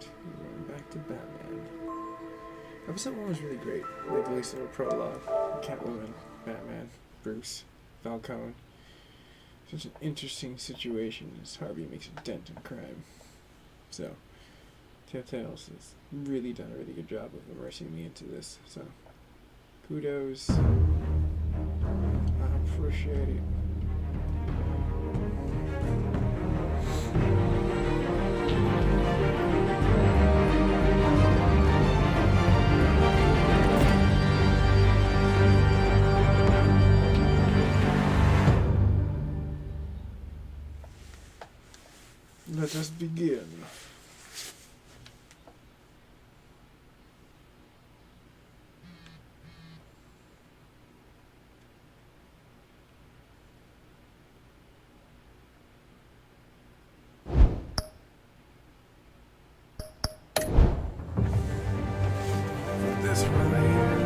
Going back to Batman. Episode 1 was really great. Like at least a prologue. Catwoman, Batman, Bruce, Falcone. Such an interesting situation as Harvey makes a dent in crime. So, Telltales has really done a really good job of immersing me into this. So, kudos. I appreciate it. Let us begin. This one right here.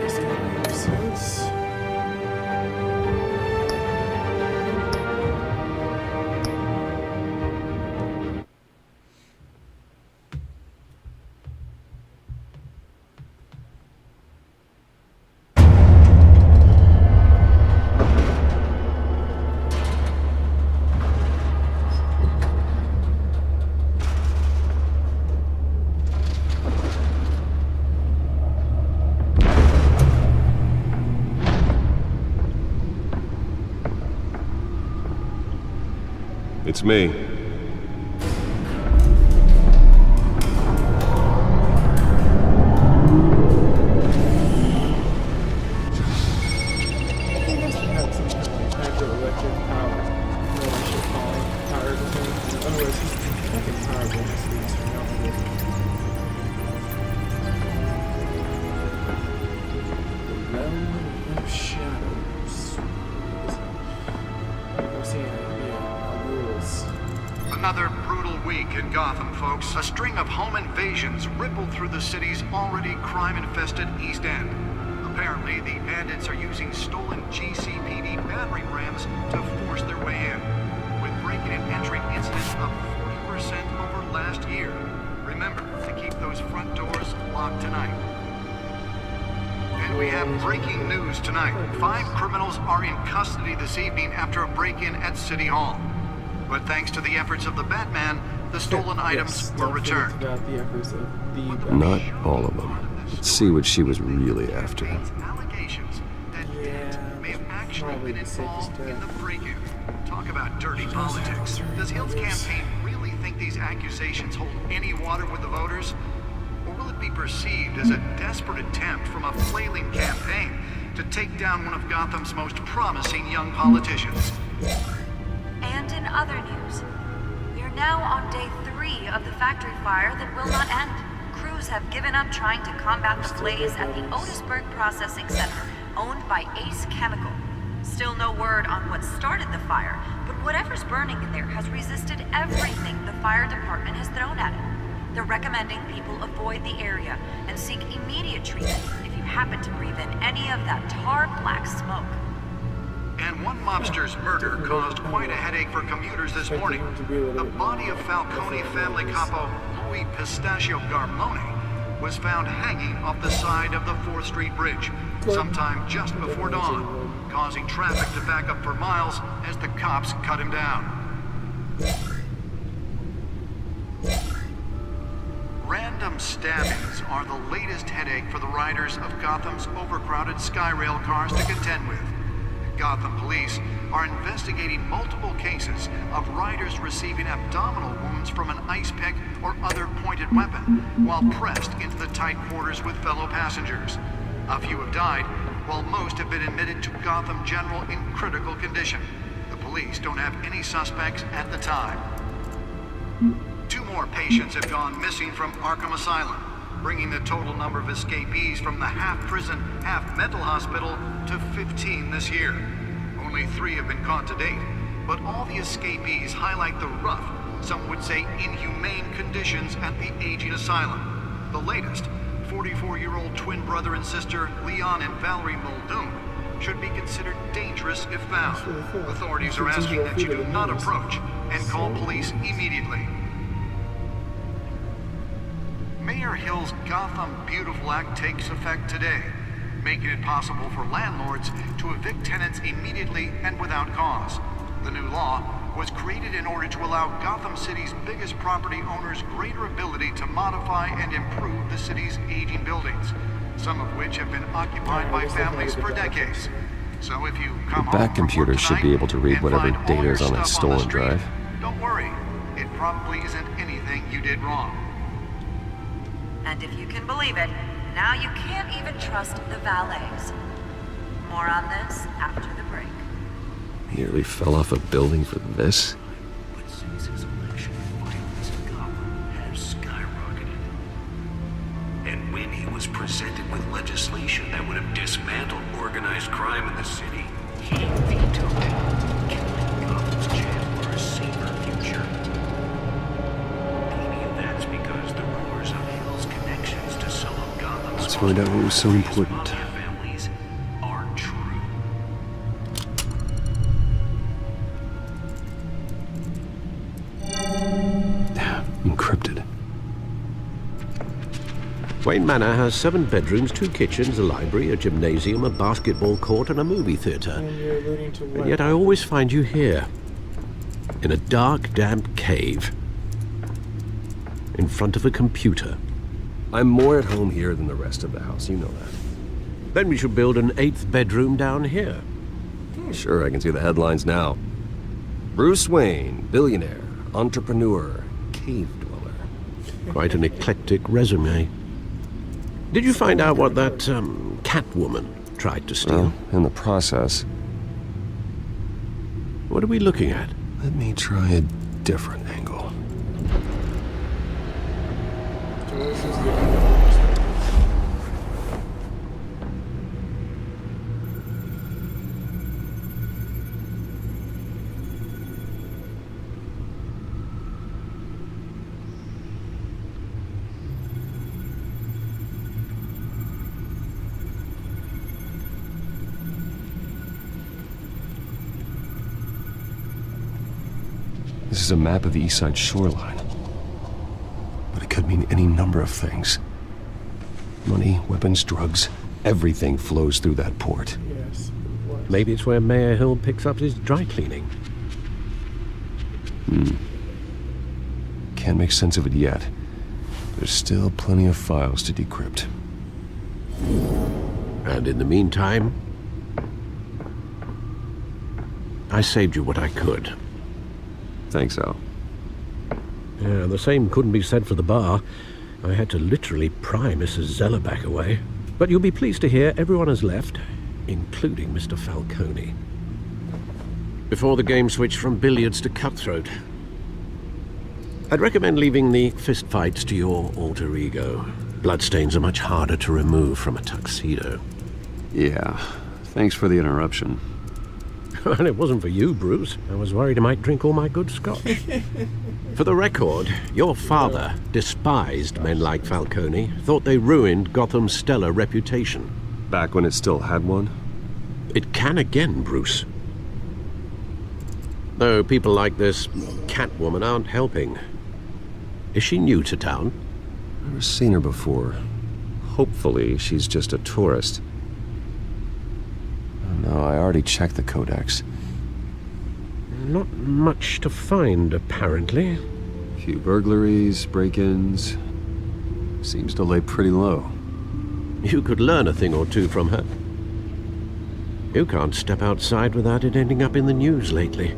These kind of episodes. It's me. Another brutal week in Gotham, folks. A string of home invasions rippled through the city's already crime-infested East End. Apparently, the bandits are using stolen GCPD battering rams to force their way in, with breaking and entering incidents up 40% over last year. Remember to keep those front doors locked tonight. And we have breaking news tonight. 5 criminals are in custody this evening after a break-in at City Hall. But thanks to the efforts of the Batman, the stolen items were returned. Not all of them. Let's see what she was really after. Allegations that Dent may have actually been involved in the break-in. Talk about dirty politics. Does Hill's campaign really think these accusations hold any water with the voters? Or will it be perceived as a desperate attempt from a flailing campaign to take down one of Gotham's most promising young politicians? And in other news, we are now on day 3 of the factory fire that will not end. Crews have given up trying to combat the blaze at the Otisburg Processing Center, owned by Ace Chemical. Still no word on what started the fire, but whatever's burning in there has resisted everything the fire department has thrown at it. They're recommending people avoid the area and seek immediate treatment if you happen to breathe in any of that tar black smoke. And one mobster's murder caused quite a headache for commuters this morning. The body of Falcone family capo Louis Pistachio Garmone was found hanging off the side of the 4th Street Bridge sometime just before dawn, causing traffic to back up for miles as the cops cut him down. Random stabbings are the latest headache for the riders of Gotham's overcrowded Skyrail cars to contend with. Gotham police are investigating multiple cases of riders receiving abdominal wounds from an ice pick or other pointed weapon while pressed into the tight quarters with fellow passengers. A few have died, while most have been admitted to Gotham General in critical condition. The police don't have any suspects at the time. 2 more patients have gone missing from Arkham Asylum, bringing the total number of escapees from the half-prison, half-mental hospital to 15 this year. Only 3 have been caught to date, but all the escapees highlight the rough, some would say inhumane conditions at the aging asylum. The latest, 44-year-old twin brother and sister Leon and Valerie Muldoon, should be considered dangerous if found. That's what I thought. Authorities are It's asking that you do easier not to notice. approach and call police immediately. Mayor Hill's Gotham Beautiful Act takes effect today, making it possible for landlords to evict tenants immediately and without cause. The new law was created in order to allow Gotham City's biggest property owners greater ability to modify and improve the city's aging buildings, some of which have been occupied by families for decades. So if you come The home back from computer work should be tonight able to read and whatever find all data your is on that stuff the stolen street, drive. don't worry, it probably isn't anything you did wrong. And if you can believe it, now you can't even trust the valets. More on this after the break. Nearly fell off a building for this? But since his election, violence in Gotham has skyrocketed. And when he was presented with legislation that would have dismantled organized crime in the city, he vetoed it, killing Gotham's chance for a safer future. Maybe that's because the rumors of Hill's connections to some of Gotham's Let's find out what was so important. mafia families aren't true. Encrypted. Wayne Manor has 7 bedrooms, 2 kitchens, a library, a gymnasium, a basketball court, and a movie theater. And you're alluding to what? And yet I always find you here, in a dark, damp cave, in front of a computer. I'm more at home here than the rest of the house, you know that. Then we should build an 8th bedroom down here. Sure, I can see the headlines now. Bruce Wayne, billionaire, entrepreneur, cave dweller. Quite an eclectic resume. Did you find out what that, Catwoman tried to steal? Well, in the process, What are we looking at? let me try a different angle. So this is the This is a map of the East Side shoreline. But it could mean any number of things. Money, weapons, drugs, everything flows through that port. yes. It was. Maybe it's where Mayor Hill picks up his dry cleaning. Can't make sense of it yet. There's still plenty of files to decrypt. And in the meantime, I saved you what I could. Thanks, Al. Yeah, the same couldn't be said for the bar. I had to literally pry Mrs. Zeller back away. But you'll be pleased to hear everyone has left, including Mr. Falcone. Before the game switched from billiards to cutthroat. I'd recommend leaving the fistfights to your alter ego. Bloodstains are much harder to remove from a tuxedo. Yeah, thanks for the interruption. And it wasn't for you, Bruce. I was worried I might drink all my good scotch. For the record, your father despised men like Falcone, thought they ruined Gotham's stellar reputation. Back when it still had one? It can again, Bruce. Though people like this Catwoman aren't helping. Is she new to town? Never seen her before. Hopefully, she's just a tourist. No, I already checked the codex. Not much to find, apparently. A few burglaries, break-ins. Seems to lay pretty low. You could learn a thing or two from her. You can't step outside without it ending up in the news lately.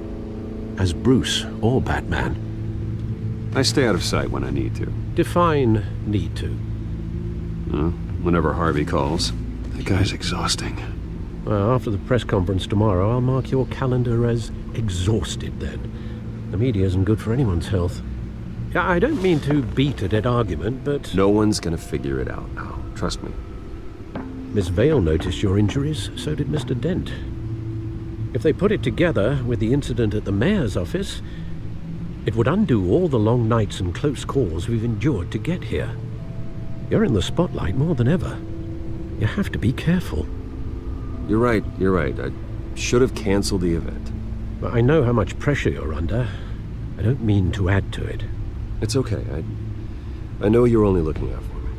As Bruce or Batman. I stay out of sight when I need to. Define need to. Whenever Harvey calls. That guy's exhausting. Well, after the press conference tomorrow, I'll mark your calendar as exhausted then. The media isn't good for anyone's health. I don't mean to beat a dead argument, but... No one's gonna figure it out now. Trust me. Miss Vale noticed your injuries, so did Mr. Dent. If they put it together with the incident at the mayor's office, it would undo all the long nights and close calls we've endured to get here. You're in the spotlight more than ever. You have to be careful. You're right. I should have canceled the event. But I know how much pressure you're under. I don't mean to add to it. It's okay. I know you're only looking out for me.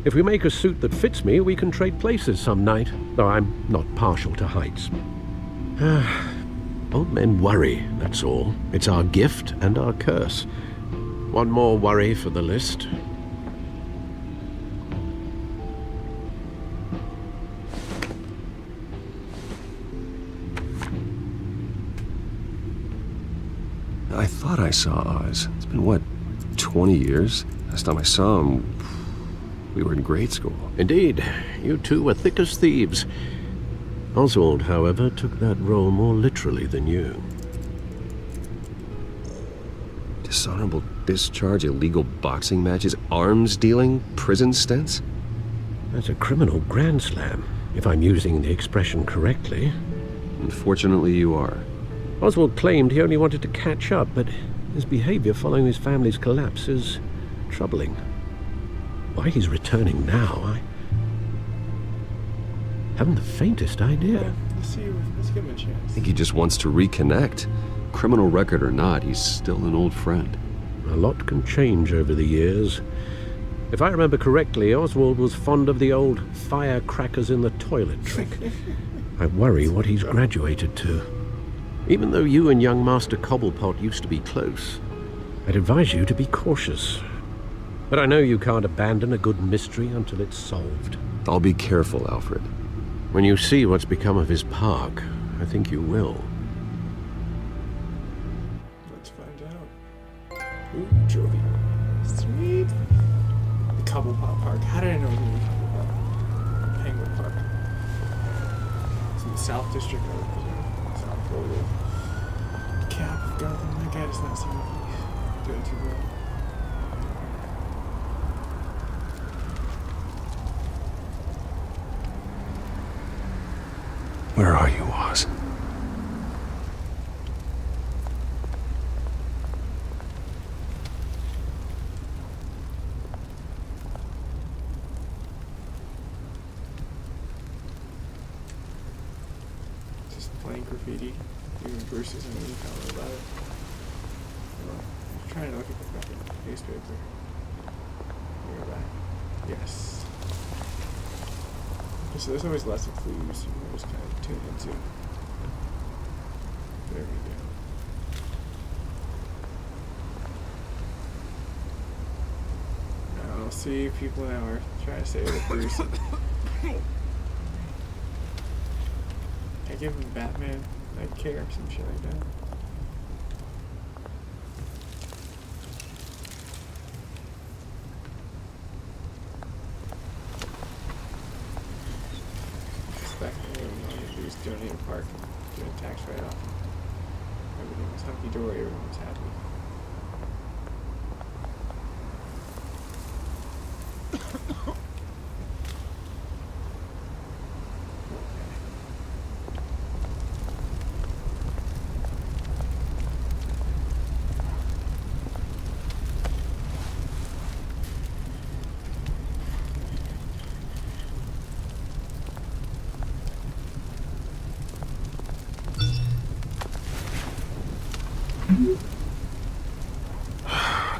If we make a suit that fits me, we can trade places some night, though I'm not partial to heights. Old men worry, that's all. It's our gift and our curse. One more worry for the list. I thought I saw Oz. It's been, what, 20 years? Last time I saw him, we were in grade school. Indeed, you two were thick as thieves. Oswald, however, took that role more literally than you. Dishonorable discharge, illegal boxing matches, arms dealing, prison stints? That's a criminal grand slam, if I'm using the expression correctly. Unfortunately, you are. Oswald claimed he only wanted to catch up, but his behavior following his family's collapse is troubling. Why he's returning now, I haven't the faintest idea. Yeah, let's give him a I chance. think he just wants to reconnect. Criminal record or not, he's still an old friend. A lot can change over the years. If I remember correctly, Oswald was fond of the old firecrackers in the toilet trick. I worry what he's graduated to. Even though you and young Master Cobblepot used to be close, I'd advise you to be cautious. But I know you can't abandon a good mystery until it's solved. I'll be careful, Alfred. When you see what's become of his park, I think you will. Let's find out. Ooh, trophy. Sweet. The Cobblepot Park. How did I know it was in Cobblepot? Penguin Park. It's in the South District of South Florida. Cap of Gotham. That guy does not seem to be doing too well. Where are you, Oz? Just plain graffiti. Even Bruce isn't even telling about it. I'm trying to look at the fucking newspaper. Here, back. Yes. Okay, so there's always lots of clues you can just kind of tune into. There we go. Now, I'll see people now are trying to say that Bruce. I give him Batman, like care, some shit like that. Back in the room, he was donating a park, doing a tax write-off. Everything was hunky-dory, everyone was happy.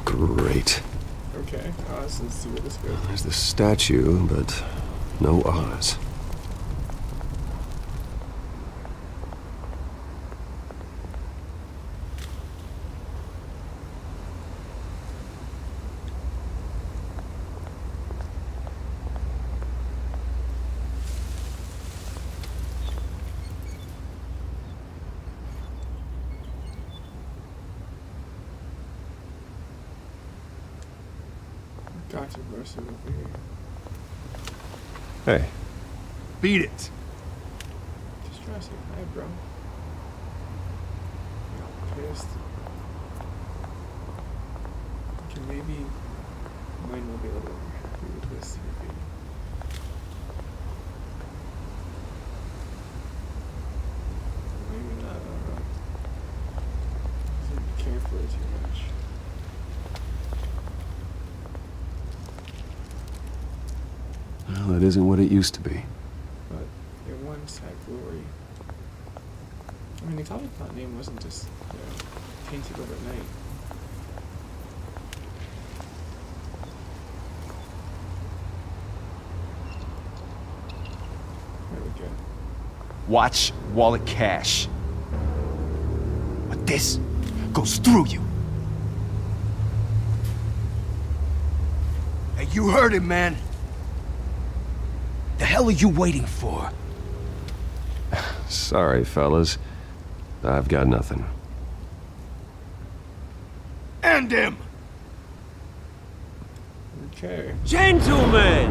Great. Okay, Oz, let's see where this goes. There's the statue, but no Oz. Gotcha, Mercer over here. Hey. Beat it. Just trying to say hi, bro. You're pissed. Okay, maybe mine will be a little more happy with this review. Maybe not, I don't know. Doesn't care for it too much. Well, that isn't what it used to be. But it once once had glory. I mean, the Cobblepot name wasn't just, painted overnight. There we go. Watch wallet cash. But this goes through you. Hey, you heard it, man. The hell are you waiting for? Sorry, fellas. I've got nothing. End him! Okay. Gentlemen!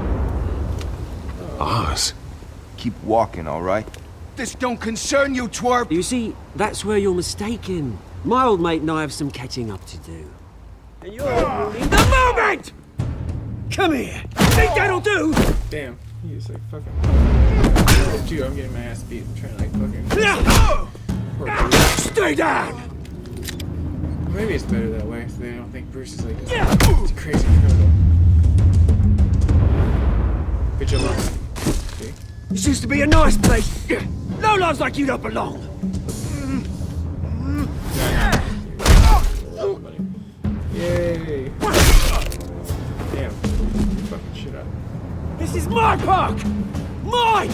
Oz. Keep walking, all right? This don't concern you, twerp! You see, that's where you're mistaken. My old mate and I have some catching up to do. And you're ruining the moment! Come here! Think that'll do? Damn. He's like fucking. Dude, I'm getting my ass beat. I'm trying to like fucking. Stay down! Maybe it's better that way, so they don't think Bruce is like this crazy criminal. Vigilante. See? This used to be a nice place. No lives like you don't belong. Somebody. Yay! Damn. Fucking shit up. This is my park! Mine!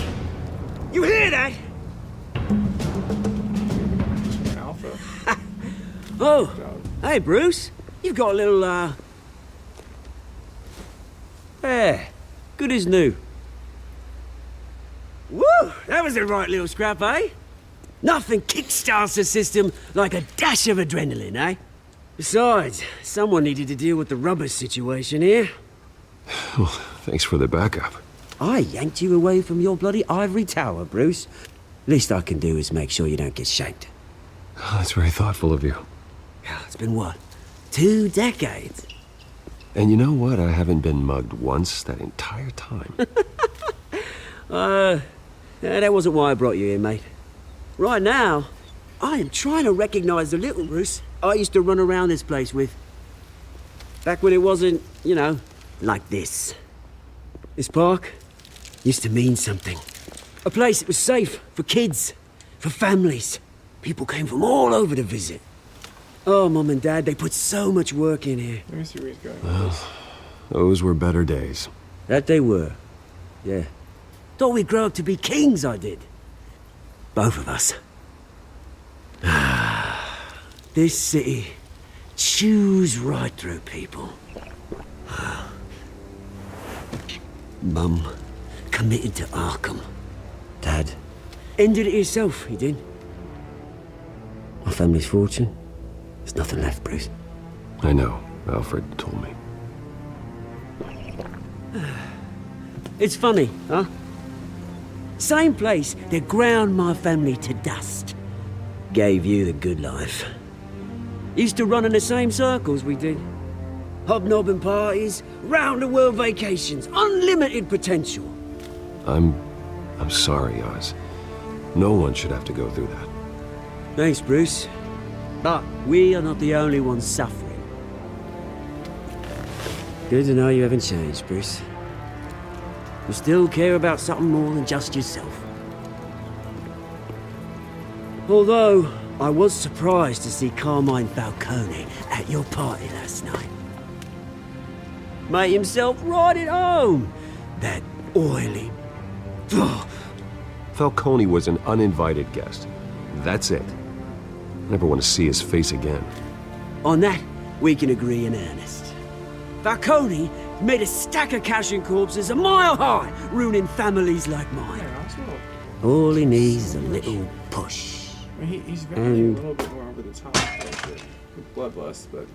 You hear that? Alpha. Oh, hey Bruce. You've got a little, Yeah, good as new. Woo! That was a right little scrap, eh? Nothing kickstarts the system like a dash of adrenaline, eh? Besides, someone needed to deal with the rubber situation here. Well, thanks for the backup. I yanked you away from your bloody ivory tower, Bruce. Least I can do is make sure you don't get shanked. Oh, that's very thoughtful of you. It's been what? 2 decades? And you know what? I haven't been mugged once that entire time. That wasn't why I brought you here, mate. Right now, I am trying to recognize the little Bruce I used to run around this place with. Back when it wasn't, like this. This park used to mean something. A place that was safe for kids, for families. People came from all over to visit. Oh, Mum and Dad, they put so much work in here. Let me see where he's going with this. Those were better days. That they were. Yeah. Thought we'd grow up to be kings, I did. Both of us. This city chews right through people. Mum committed to Arkham. Dad ended it himself, he did. My family's fortune, there's nothing left, Bruce. I know. Alfred told me. It's funny, huh? Same place that ground my family to dust. Gave you the good life. Used to run in the same circles we did. Hobnobbing parties, round-the-world vacations, unlimited potential. I'm sorry, Oz. No one should have to go through that. Thanks, Bruce. But we are not the only ones suffering. Good to know you haven't changed, Bruce. You still care about something more than just yourself. Although, I was surprised to see Carmine Falcone at your party last night. Made himself right at home. That oily... Falcone was an uninvited guest. That's it. Never want to see his face again. On that, we can agree in earnest. Falcone made a stack of cashing corpses a mile high, ruining families like mine. Yeah, Oswald. All he needs is a little push. I mean, he's got a little bit more over the top with bloodlust, but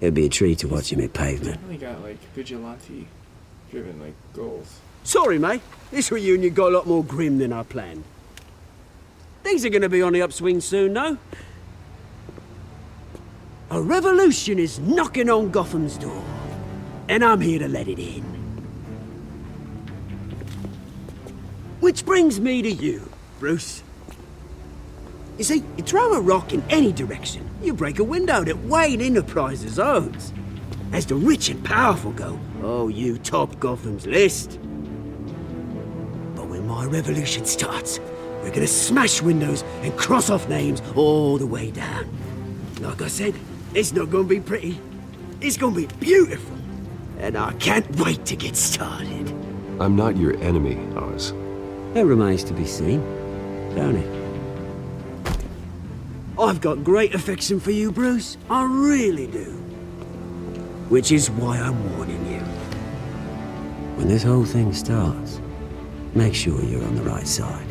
It'd be a treat to watch him hit pavement. definitely got like vigilante-driven like goals. Sorry, mate. This reunion got a lot more grim than I planned. Things are gonna be on the upswing soon, though. A revolution is knocking on Gotham's door. And I'm here to let it in. Which brings me to you, Bruce. You see, you throw a rock in any direction, you break a window that Wayne Enterprises owns. As the rich and powerful go, oh, you top Gotham's list. But when my my revolution starts, we're gonna smash windows and cross off names all the way down. Like I said, it's not gonna be pretty. It's gonna be beautiful. And I can't wait to get started. I'm not your enemy, Oz. That remains to be seen, don't it? I've got great affection for you, Bruce. I really do. Which is why I'm warning you. When this whole thing starts, make sure you're on the right side.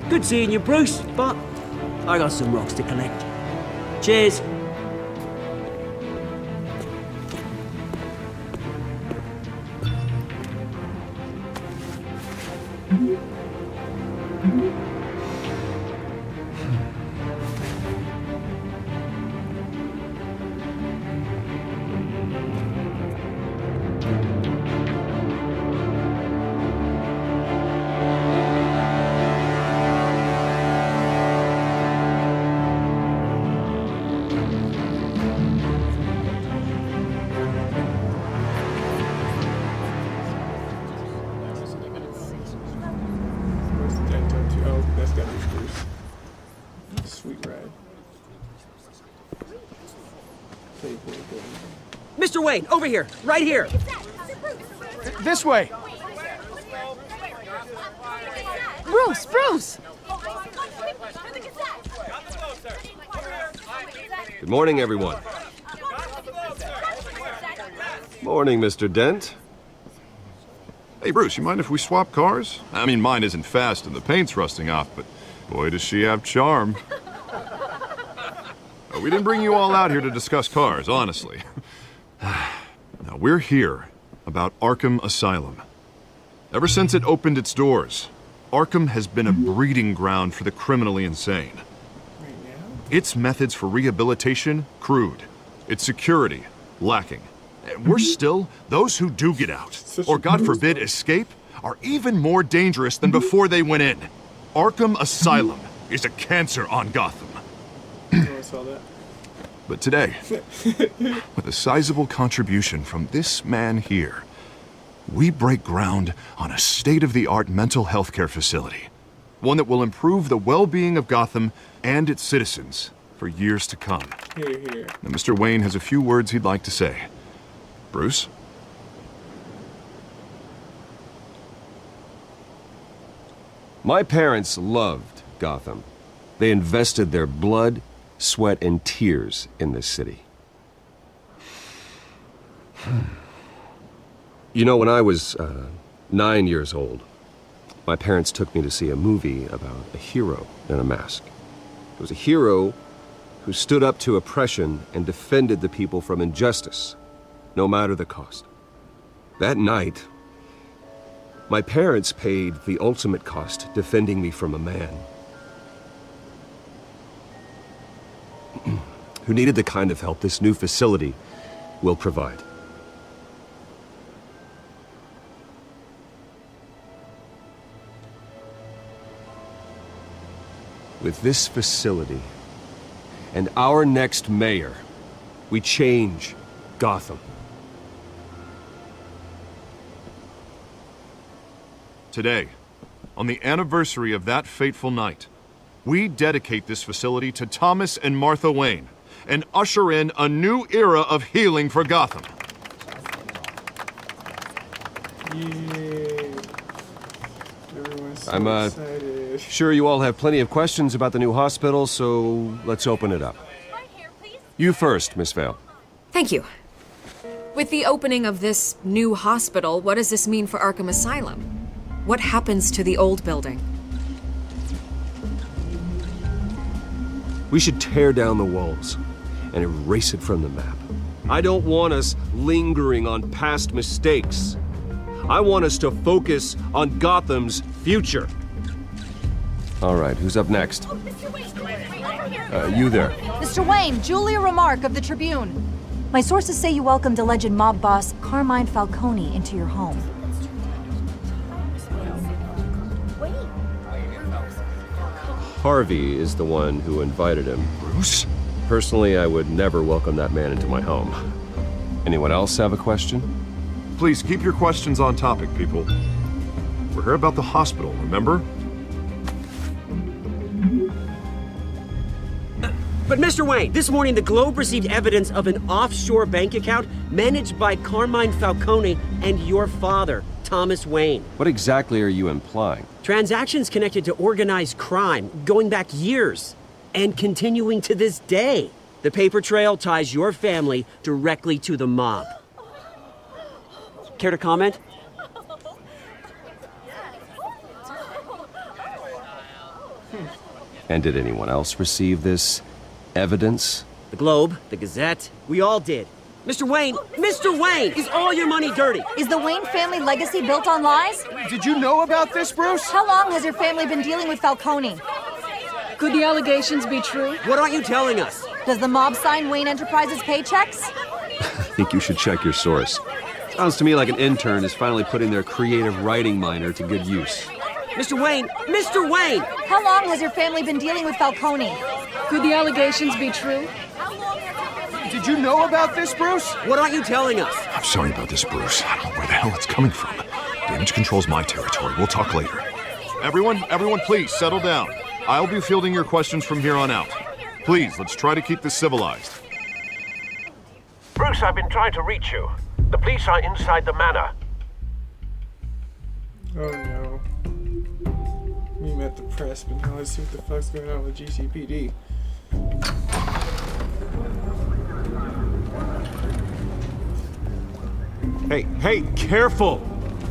Good seeing you, Bruce, but I got some rocks to collect. Cheers. Oh, that's gotta be Bruce. Sweet ride. Mr. Wayne, over here, right here. This way! Bruce, Bruce! Good morning, everyone. Morning, Mr. Dent. Hey, Bruce, you mind if we swap cars? I mean, mine isn't fast and the paint's rusting off, but boy, does she have charm. We didn't bring you all out here to discuss cars, honestly. Now, we're here about Arkham Asylum. Ever since it opened its doors, Arkham has been a breeding ground for the criminally insane. Its methods for rehabilitation, crude. Its security, lacking. And worse still, those who do get out, or God forbid escape, are even more dangerous than before they went in. Arkham Asylum is a cancer on Gotham. I saw that. But today, with a sizable contribution from this man here, we break ground on a state-of-the-art mental health care facility. One that will improve the well-being of Gotham and its citizens for years to come. Here, here. Now, Mr. Wayne has a few words he'd like to say. Bruce? My parents loved Gotham. They invested their blood, sweat, and tears in this city. You know, when I was 9 years old, my parents took me to see a movie about a hero in a mask. It was a hero who stood up to oppression and defended the people from injustice, no matter the cost. That night, my parents paid the ultimate cost defending me from a man who needed the kind of help this new facility will provide. With this facility and our next mayor, we change Gotham. Today, on the anniversary of that fateful night, we dedicate this facility to Thomas and Martha Wayne and usher in a new era of healing for Gotham. Yay. Everyone's so I'm excited. sure you all have plenty of questions about the new hospital, so let's open it up. You first, Miss Vale. Thank you. With the opening of this new hospital, what does this mean for Arkham Asylum? What happens to the old building? We should tear down the walls and erase it from the map. I don't want us lingering on past mistakes. I want us to focus on Gotham's future. All right, who's up next? You there. Mr. Wayne, Julia Remark of the Tribune. My sources say you welcomed alleged mob boss Carmine Falcone into your home. Harvey is the one who invited him. Bruce? Personally, I would never welcome that man into my home. Anyone else have a question? Please keep your questions on topic, people. We're here about the hospital, remember? But Mr. Wayne, this morning the Globe received evidence of an offshore bank account managed by Carmine Falcone and your father, Thomas Wayne. What exactly are you implying? Transactions connected to organized crime going back years and continuing to this day. The paper trail ties your family directly to the mob. Care to comment? And did anyone else receive this evidence? The Globe, the Gazette, we all did. Mr. Wayne, is all your money dirty? Is the Wayne family legacy built on lies? Did you know about this, Bruce? How long has your family been dealing with Falcone? Could the allegations be true? What aren't you telling us? Does the mob sign Wayne Enterprises paychecks? I think you should check your source. Sounds to me like an intern is finally putting their creative writing minor to good use. Mr. Wayne! How long has your family been dealing with Falcone? Could the allegations be true? Did you know about this, Bruce? What aren't you telling us? I'm sorry about this, Bruce. I don't know where the hell it's coming from. Damage control's my territory. We'll talk later. Everyone, please settle down. I'll be fielding your questions from here on out. Please, let's try to keep this civilized. Bruce, I've been trying to reach you. The police are inside the manor. Oh no. We met the press, but now let's see what the fuck's going on with GCPD. Hey, careful!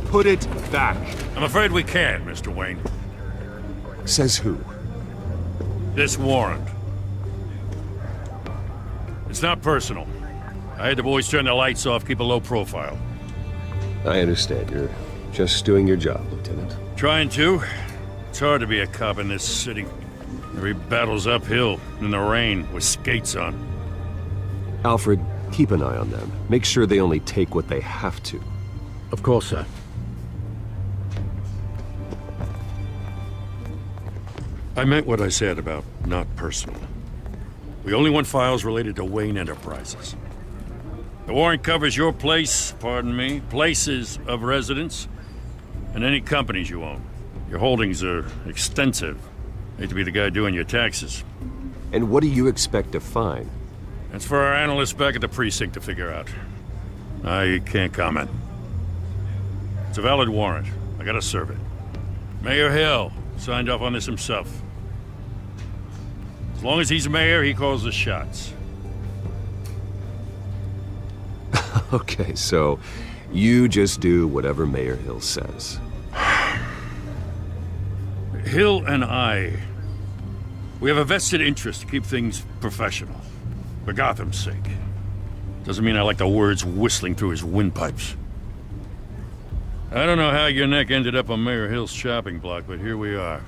Put it back. I'm afraid we can't, Mr. Wayne. Says who? This warrant. It's not personal. I had the boys turn the lights off, keep a low profile. I understand. You're just doing your job, Lieutenant. Trying to. It's hard to be a cop in this city. Every battle's uphill, in the rain, with skates on. Alfred, keep an eye on them. Make sure they only take what they have to. Of course, sir. I meant what I said about not personal. We only want files related to Wayne Enterprises. The warrant covers your place, pardon me, places of residence, and any companies you own. Your holdings are extensive. Hate to be the guy doing your taxes. And what do you expect to find? That's for our analysts back at the precinct to figure out. I can't comment. It's a valid warrant. I gotta serve it. Mayor Hill signed off on this himself. As long as he's mayor, he calls the shots. Okay, so you just do whatever Mayor Hill says. Hill and we have a vested interest to keep things professional. For Gotham's sake. Doesn't mean I like the words whistling through his windpipes. I don't know how your neck ended up on Mayor Hill's shopping block, but here we are.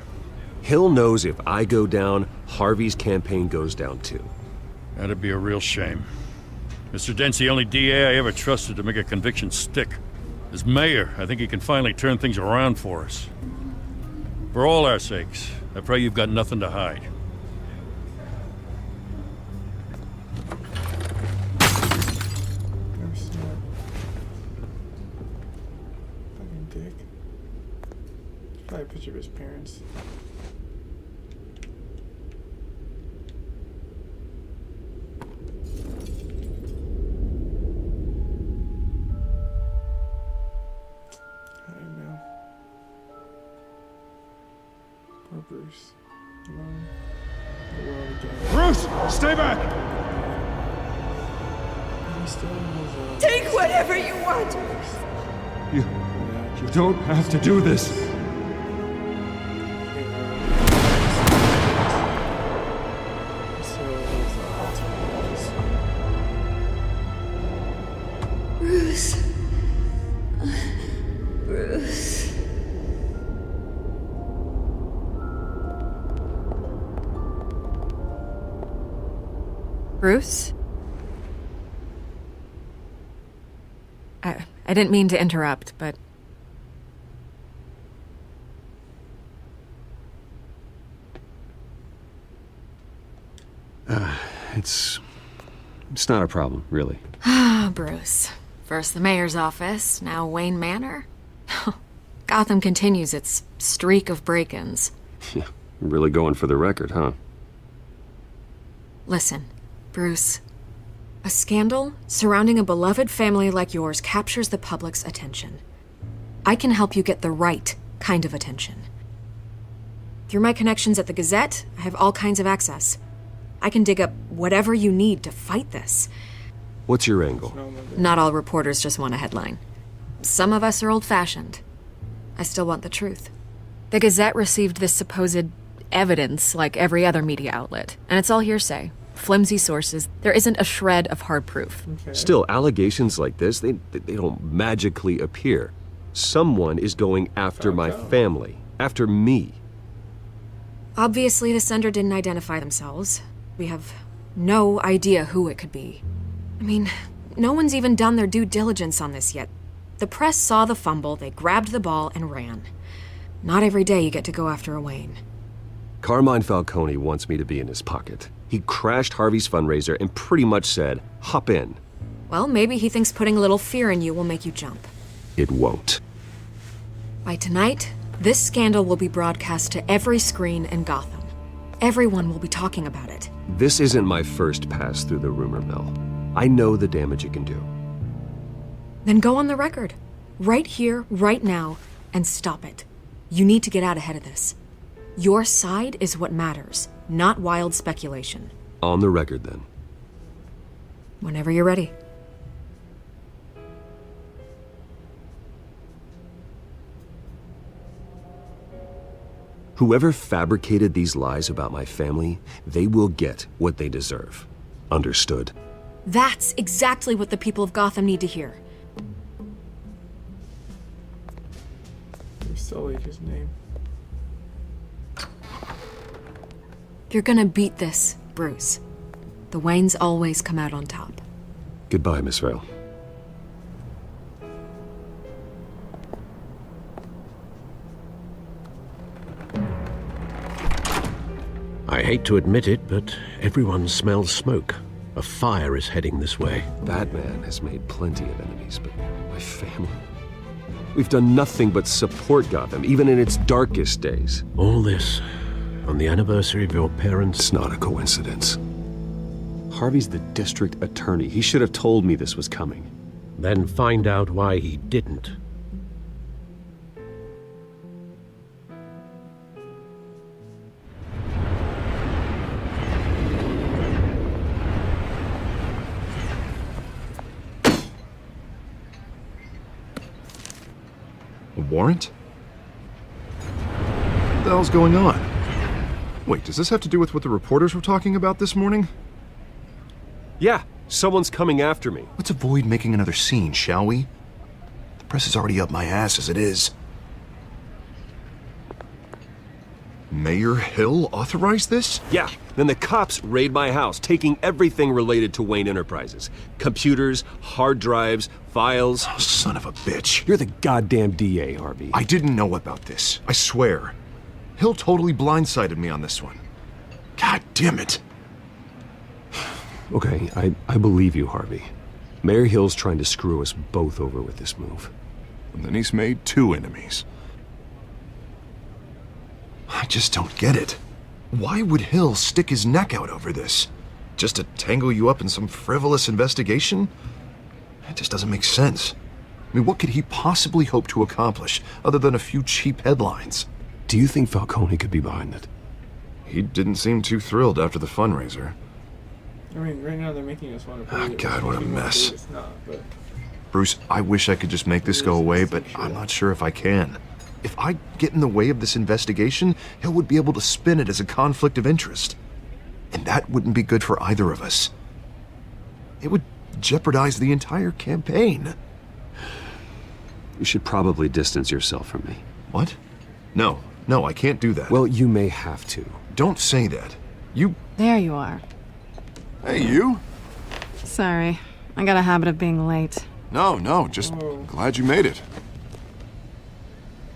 Hill knows if I go down, Harvey's campaign goes down too. That'd be a real shame. Mr. Dent's the only DA I ever trusted to make a conviction stick. As mayor, I think he can finally turn things around for us. For all our sakes, I pray you've got nothing to hide. Fucking dick. Probably a picture of his parents. Poor Bruce. Alone. The world again. Bruce, stay back! He still has, Take whatever you want! You don't have to do this. Bruce. Bruce. Bruce? I didn't mean to interrupt, but... It's not a problem, really. Ah, Bruce. First the mayor's office, now Wayne Manor. Gotham continues its streak of break-ins. Yeah, really going for the record, huh? Listen, Bruce. A scandal surrounding a beloved family like yours captures the public's attention. I can help you get the right kind of attention. Through my connections at the Gazette, I have all kinds of access. I can dig up whatever you need to fight this. What's your angle? Not all reporters just want a headline. Some of us are old-fashioned. I still want the truth. The Gazette received this supposed evidence like every other media outlet, and it's all hearsay. Flimsy sources. There isn't a shred of hard proof. Okay. Still, allegations like this, they don't magically appear. Someone is going after my family, after me. Obviously, the sender didn't identify themselves. We have no idea who it could be. I mean, no one's even done their due diligence on this yet. The press saw the fumble, they grabbed the ball and ran. Not every day you get to go after a Wayne. Carmine Falcone wants me to be in his pocket. He crashed Harvey's fundraiser and pretty much said, hop in. Well, maybe he thinks putting a little fear in you will make you jump. It won't. By tonight, this scandal will be broadcast to every screen in Gotham. Everyone will be talking about it. This isn't my first pass through the rumor mill. I know the damage it can do. Then go on the record. Right here, right now, and stop it. You need to get out ahead of this. Your side is what matters, not wild speculation. On the record, then. Whenever you're ready. Whoever fabricated these lies about my family, they will get what they deserve. Understood? That's exactly what the people of Gotham need to hear. You sullied his name. You're gonna beat this, Bruce. The Waynes always come out on top. Goodbye, Miss Vale. I hate to admit it, but everyone smells smoke. A fire is heading this way. Batman has made plenty of enemies, but my family... We've done nothing but support Gotham, even in its darkest days. All this on the anniversary of your parents'... It's not a coincidence. Harvey's the district attorney. He should have told me this was coming. Then find out why he didn't. A warrant? What the hell's going on? Wait, does this have to do with what the reporters were talking about this morning? Yeah, someone's coming after me. Let's avoid making another scene, shall we? The press is already up my ass as it is. Mayor Hill authorized this? Yeah, then the cops raid my house, taking everything related to Wayne Enterprises. Computers, hard drives, files. Oh, son of a bitch. You're the goddamn DA, Harvey. I didn't know about this. I swear. Hill totally blindsided me on this one. God damn it. Okay, I believe you, Harvey. Mayor Hill's trying to screw us both over with this move. And then he's made two enemies. I just don't get it. Why would Hill stick his neck out over this? Just to tangle you up in some frivolous investigation? It just doesn't make sense. I mean, what could he possibly hope to accomplish other than a few cheap headlines? Do you think Falcone could be behind it? He didn't seem too thrilled after the fundraiser. I mean, right now they're making us want to Oh, believe it. God, what a If you want to mess. believe it's not, but Bruce, I wish I could just make this go away, but I'm not sure if I can. If I get in the way of this investigation, Hill would be able to spin it as a conflict of interest. And that wouldn't be good for either of us. It would jeopardize the entire campaign. You should probably distance yourself from me. What? No, I can't do that. Well, you may have to. Don't say that. You... There you are. Hey, you? Sorry. I got a habit of being late. No, just glad you made it.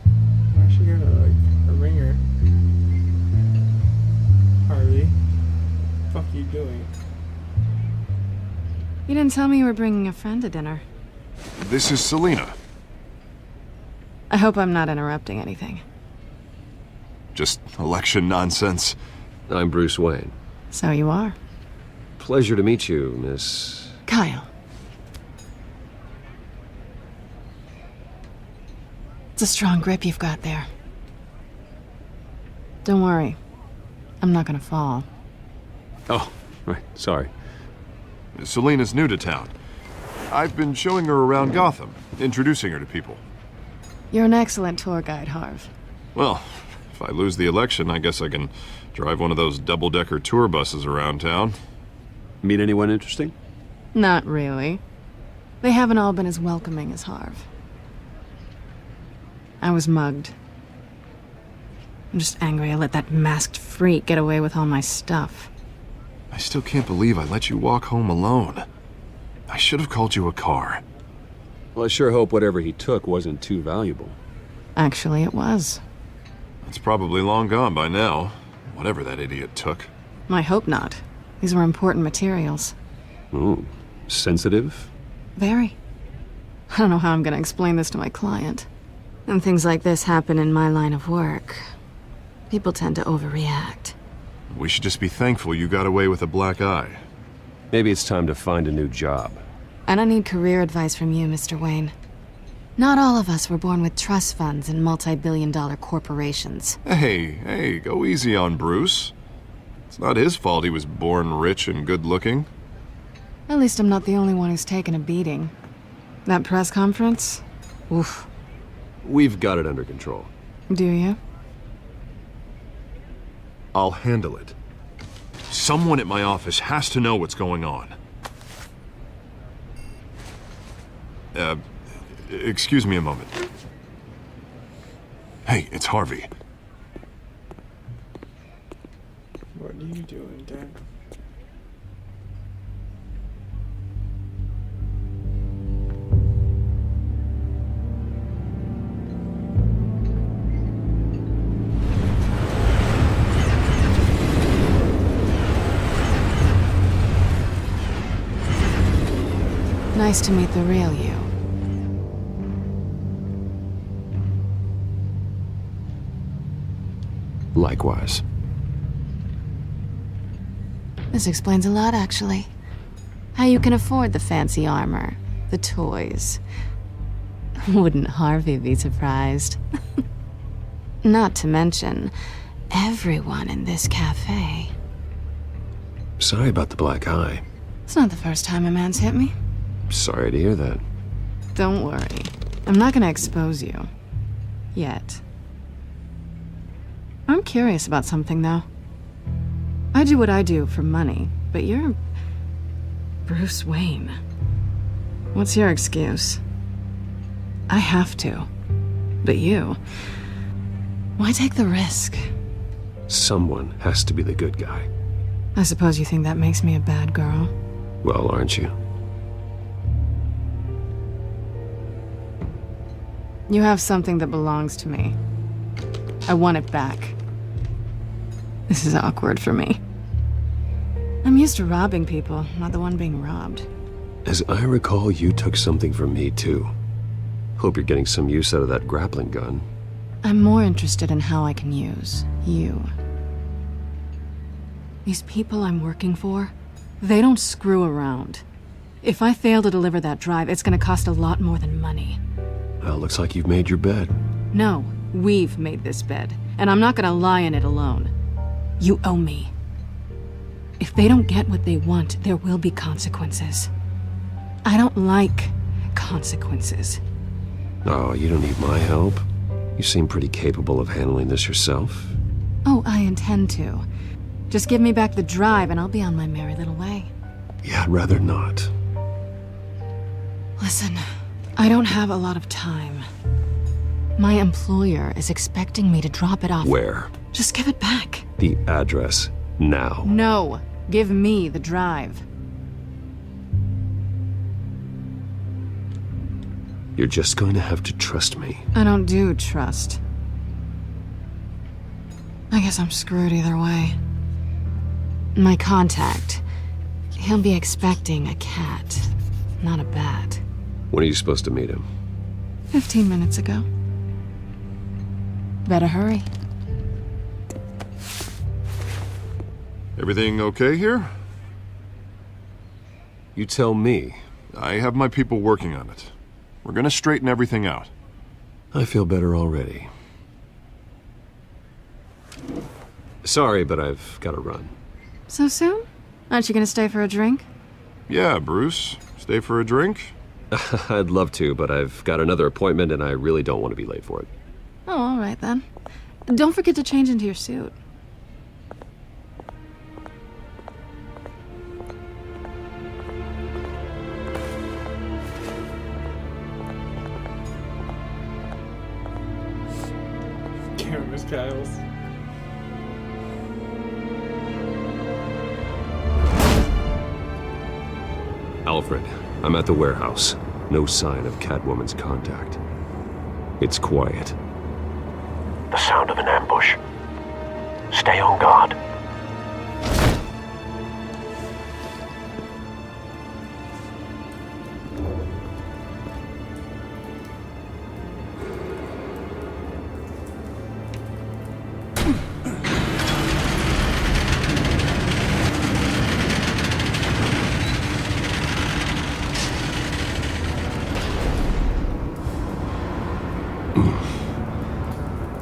I should get a ringer. Harvey, fuck you doing? You didn't tell me you were bringing a friend to dinner. This is Selina. I hope I'm not interrupting anything. Just election nonsense. I'm Bruce Wayne. So you are. Pleasure to meet you, Miss... Kyle. It's a strong grip you've got there. Don't worry. I'm not gonna fall. Oh, right, sorry. Selina's new to town. I've been showing her around Gotham, introducing her to people. You're an excellent tour guide, Harv. Well, if I lose the election, I guess I can drive one of those double-decker tour buses around town. Meet anyone interesting? Not really. They haven't all been as welcoming as Harv. I was mugged. I'm just angry I let that masked freak get away with all my stuff. I still can't believe I let you walk home alone. I should have called you a car. Well, I sure hope whatever he took wasn't too valuable. Actually, it was. It's probably long gone by now, whatever that idiot took. I hope not. These were important materials. Ooh, sensitive? Very. I don't know how I'm gonna explain this to my client. And things like this happen in my line of work. People tend to overreact. We should just be thankful you got away with a black eye. Maybe it's time to find a new job. I don't need career advice from you, Mr. Wayne. Not all of us were born with trust funds and multi-billion-dollar corporations. Hey, go easy on Bruce. It's not his fault he was born rich and good-looking. At least I'm not the only one who's taken a beating. That press conference? Oof. We've got it under control. Do you? I'll handle it. Someone at my office has to know what's going on. Excuse me a moment. Hey, it's Harvey. What are you doing, Dad? Nice to meet the real you. Likewise. This explains a lot, actually. How you can afford the fancy armor, the toys. Wouldn't Harvey be surprised? Not to mention, everyone in this cafe. Sorry about the black eye. It's not the first time a man's hit me. Sorry to hear that. Don't worry. I'm not gonna expose you. Yet. I'm curious about something, though. I do what I do for money, but you're... Bruce Wayne. What's your excuse? I have to. But you... Why take the risk? Someone has to be the good guy. I suppose you think that makes me a bad girl? Well, aren't you? You have something that belongs to me. I want it back. This is awkward for me. I'm used to robbing people, not the one being robbed. As I recall, you took something from me, too. Hope you're getting some use out of that grappling gun. I'm more interested in how I can use you. These people I'm working for, they don't screw around. If I fail to deliver that drive, it's gonna cost a lot more than money. Well, looks like you've made your bed. No, we've made this bed, and I'm not gonna lie in it alone. You owe me. If they don't get what they want, there will be consequences. I don't like consequences. Oh, you don't need my help. You seem pretty capable of handling this yourself. Oh, I intend to. Just give me back the drive and I'll be on my merry little way. Yeah, I'd rather not. Listen, I don't have a lot of time. My employer is expecting me to drop it off. Where? Just give it back. The address, now. No, give me the drive. You're just going to have to trust me. I don't do trust. I guess I'm screwed either way. My contact, he'll be expecting a cat, not a bat. When are you supposed to meet him? 15 minutes ago. Better hurry. Everything okay here? You tell me. I have my people working on it. We're gonna straighten everything out. I feel better already. Sorry, but I've got to run. So soon? Aren't you gonna stay for a drink? Yeah, Bruce. Stay for a drink? I'd love to, but I've got another appointment and I really don't want to be late for it. Oh, all right then. Don't forget to change into your suit. Can't miss Kyle's. Alfred, I'm at the warehouse. No sign of Catwoman's contact. It's quiet. The sound of an ambush. Stay on guard.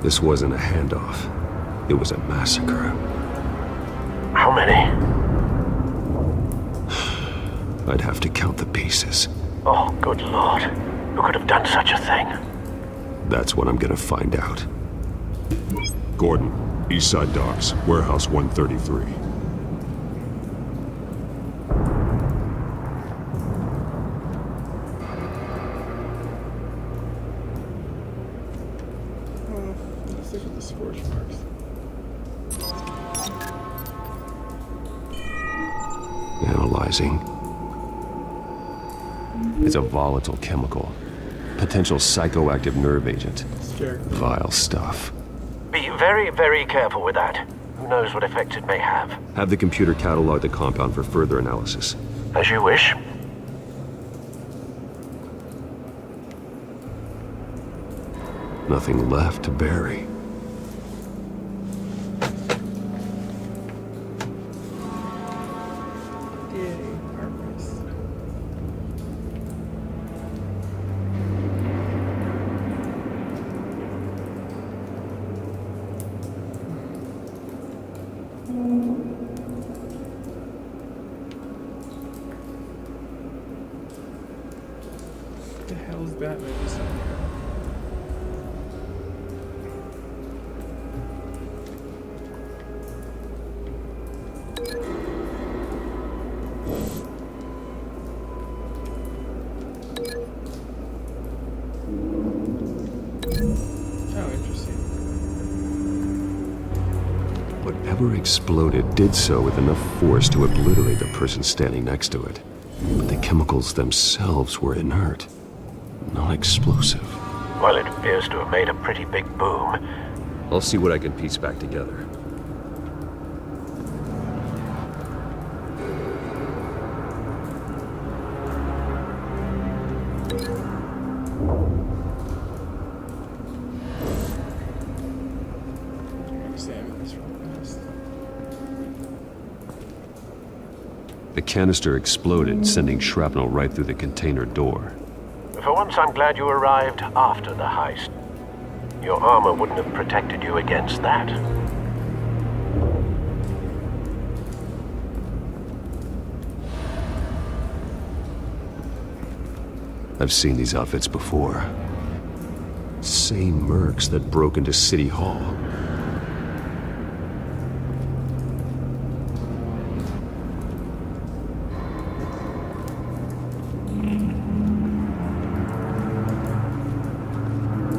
This wasn't a handoff. It was a massacre. How many? I'd have to count the pieces. Oh, good lord. Who could have done such a thing? That's what I'm gonna find out. Gordon, Eastside Docks, Warehouse 133. Let's look at the scorch marks. Analyzing. It's a volatile chemical. Potential psychoactive nerve agent. Vile stuff. Be very, very careful with that. Who knows what effect it may have. Have the computer catalog the compound for further analysis. As you wish. Nothing left to bury. What the hell is Batman just on here? Whatever exploded did so with enough force to obliterate the person standing next to it. But the chemicals themselves were inert, not explosive. Well, it appears to have made a pretty big boom. I'll see what I can piece back together. The canister exploded, sending shrapnel right through the container door. For once, I'm glad you arrived after the heist. Your armor wouldn't have protected you against that. I've seen these outfits before. Same mercs that broke into City Hall.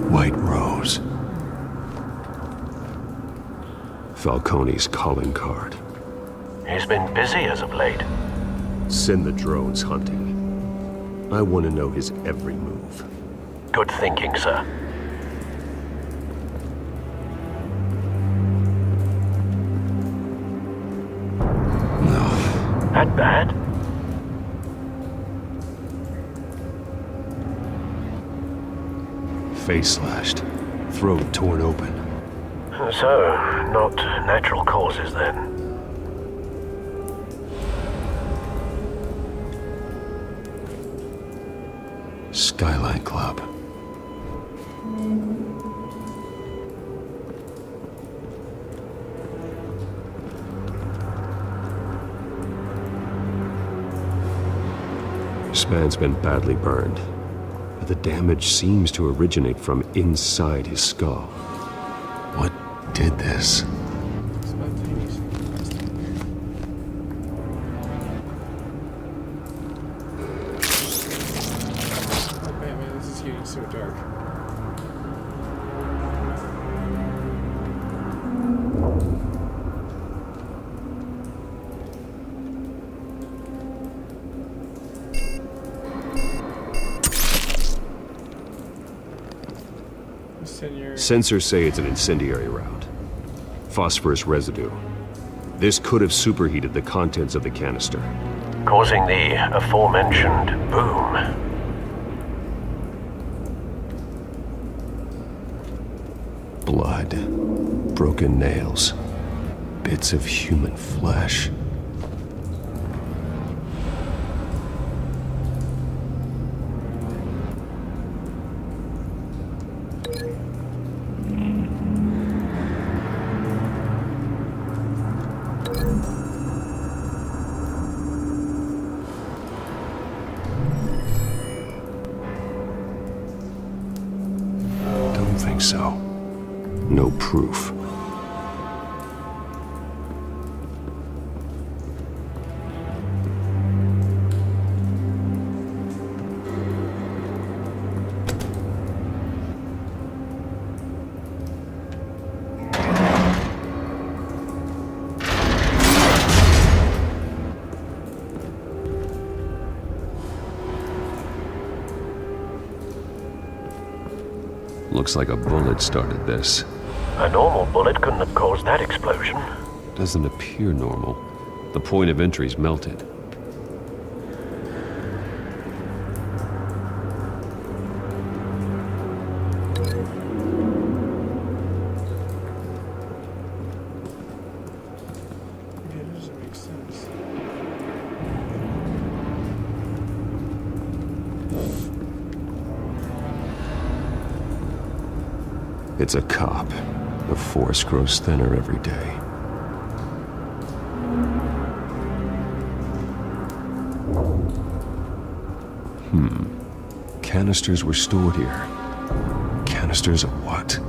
White Rose. Falcone's calling card. He's been busy as of late. Send the drones hunting. I want to know his every move. Good thinking, sir. No. That bad? face slashed, throat torn open. So, not natural causes then? Skyline Club. This man's been badly burned, but the damage seems to originate from inside his skull. What did this? Spontaneous. Oh man, this is getting so dark. Sensors say it's an incendiary round. Phosphorus residue. This could have superheated the contents of the canister, Causing the aforementioned boom. Blood, broken nails, bits of human flesh. Don't think so. No proof. Looks like a bullet started this. A normal bullet couldn't have caused that explosion. Doesn't appear normal. The point of entry's melted. Yeah, it doesn't make sense. It's a cop. The force grows thinner every day. Canisters were stored here. Canisters of what?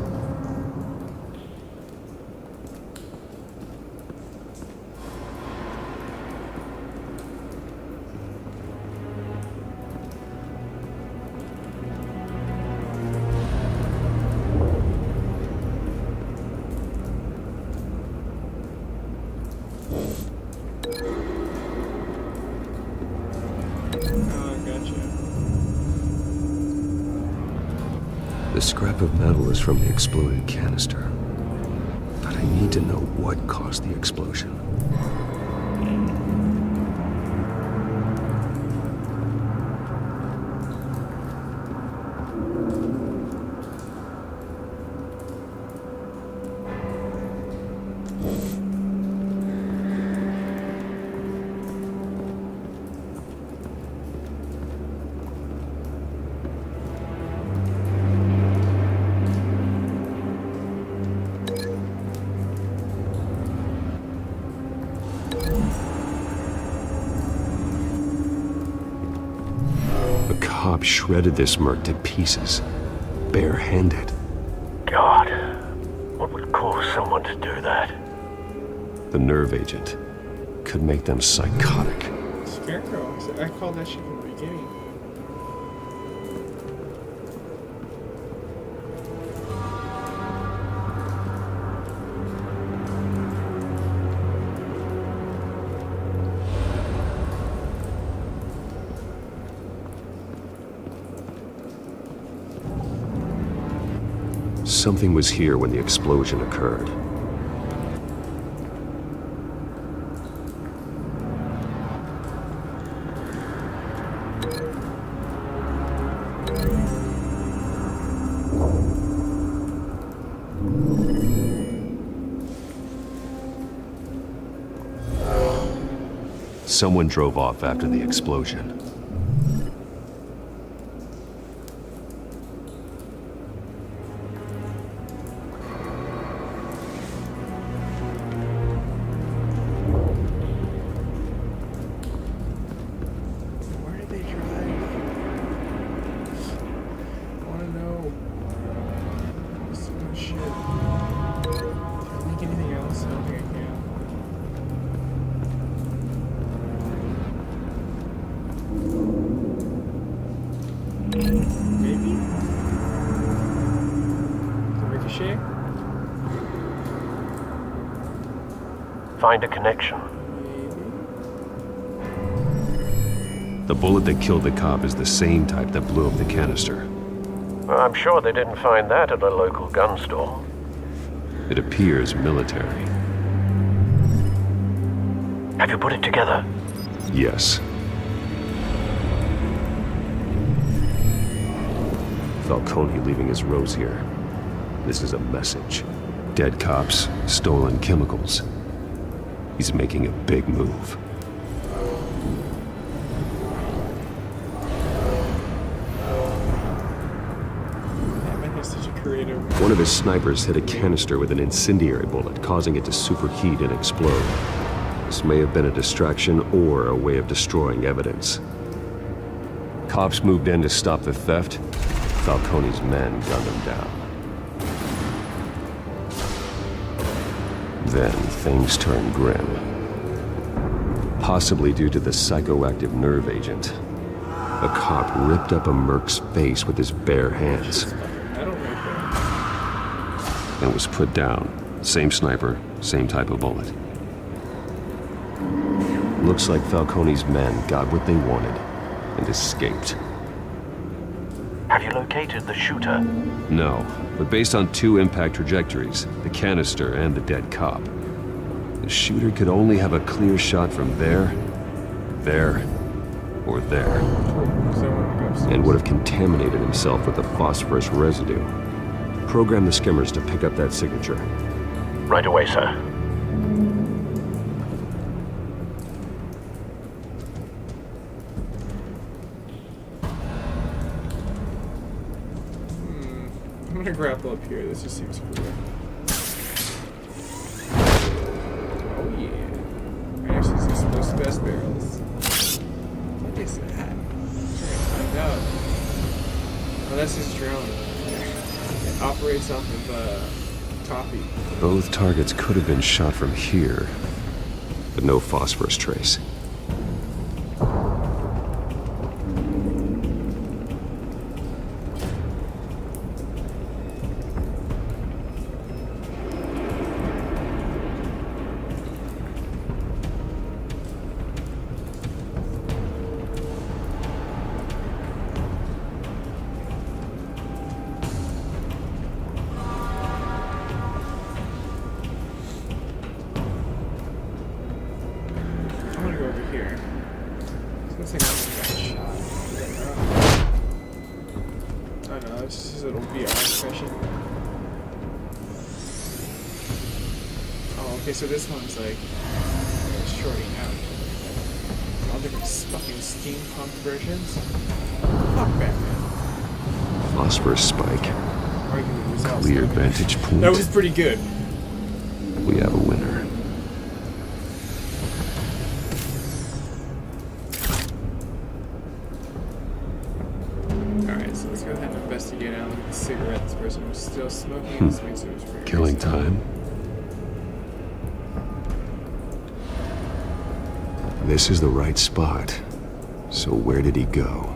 The scrap of metal is from the exploded canister. But I need to know what caused the explosion. The cop shredded this merc to pieces, bare-handed. God, what would cause someone to do that? The nerve agent could make them psychotic. Scarecrow. I called that shit from the beginning. Something was here when the explosion occurred. Someone drove off after the explosion. Where did they drive? I wanna know. So much shit. Can I make anything else? I don't think I can. Maybe? The ricochet? Find a connection. The bullet that killed the cop is the same type that blew up the canister. Well, I'm sure they didn't find that at a local gun store. It appears military. Have you put it together? Yes. Falcone leaving his rose here. This is a message. Dead cops, stolen chemicals. He's making a big move. Batman has such a creative. One of his snipers hit a canister with an incendiary bullet, causing it to superheat and explode. This may have been a distraction or a way of destroying evidence. Cops moved in to stop the theft. Falcone's men gunned him down. Then things turned grim. Possibly due to the psychoactive nerve agent. A cop ripped up a merc's face with his bare hands. And was put down. Same sniper, same type of bullet. Looks like Falcone's men got what they wanted and escaped. Have you located the shooter? No, but based on two impact trajectories, the canister and the dead cop, the shooter could only have a clear shot from there, or there, and would have contaminated himself with the phosphorus residue. Program the skimmers to pick up that signature. Right away, sir. I'm gonna grapple up here. This just seems cool. Oh yeah. Right next to these most best barrels. What is that? I'm trying to find out. Oh, that's his drone. It operates off of coffee. Both targets could have been shot from here, but no phosphorus trace. So this one's like shorting out. All different fucking steampunk versions. Fuck Batman. Phosphorus spike. Clear vantage point. That was pretty good. We have a winner. Alright, so let's go ahead and investigate now. Look at the cigarette this person was still smoking. This means it was very Killing time. This is the right spot. So where did he go?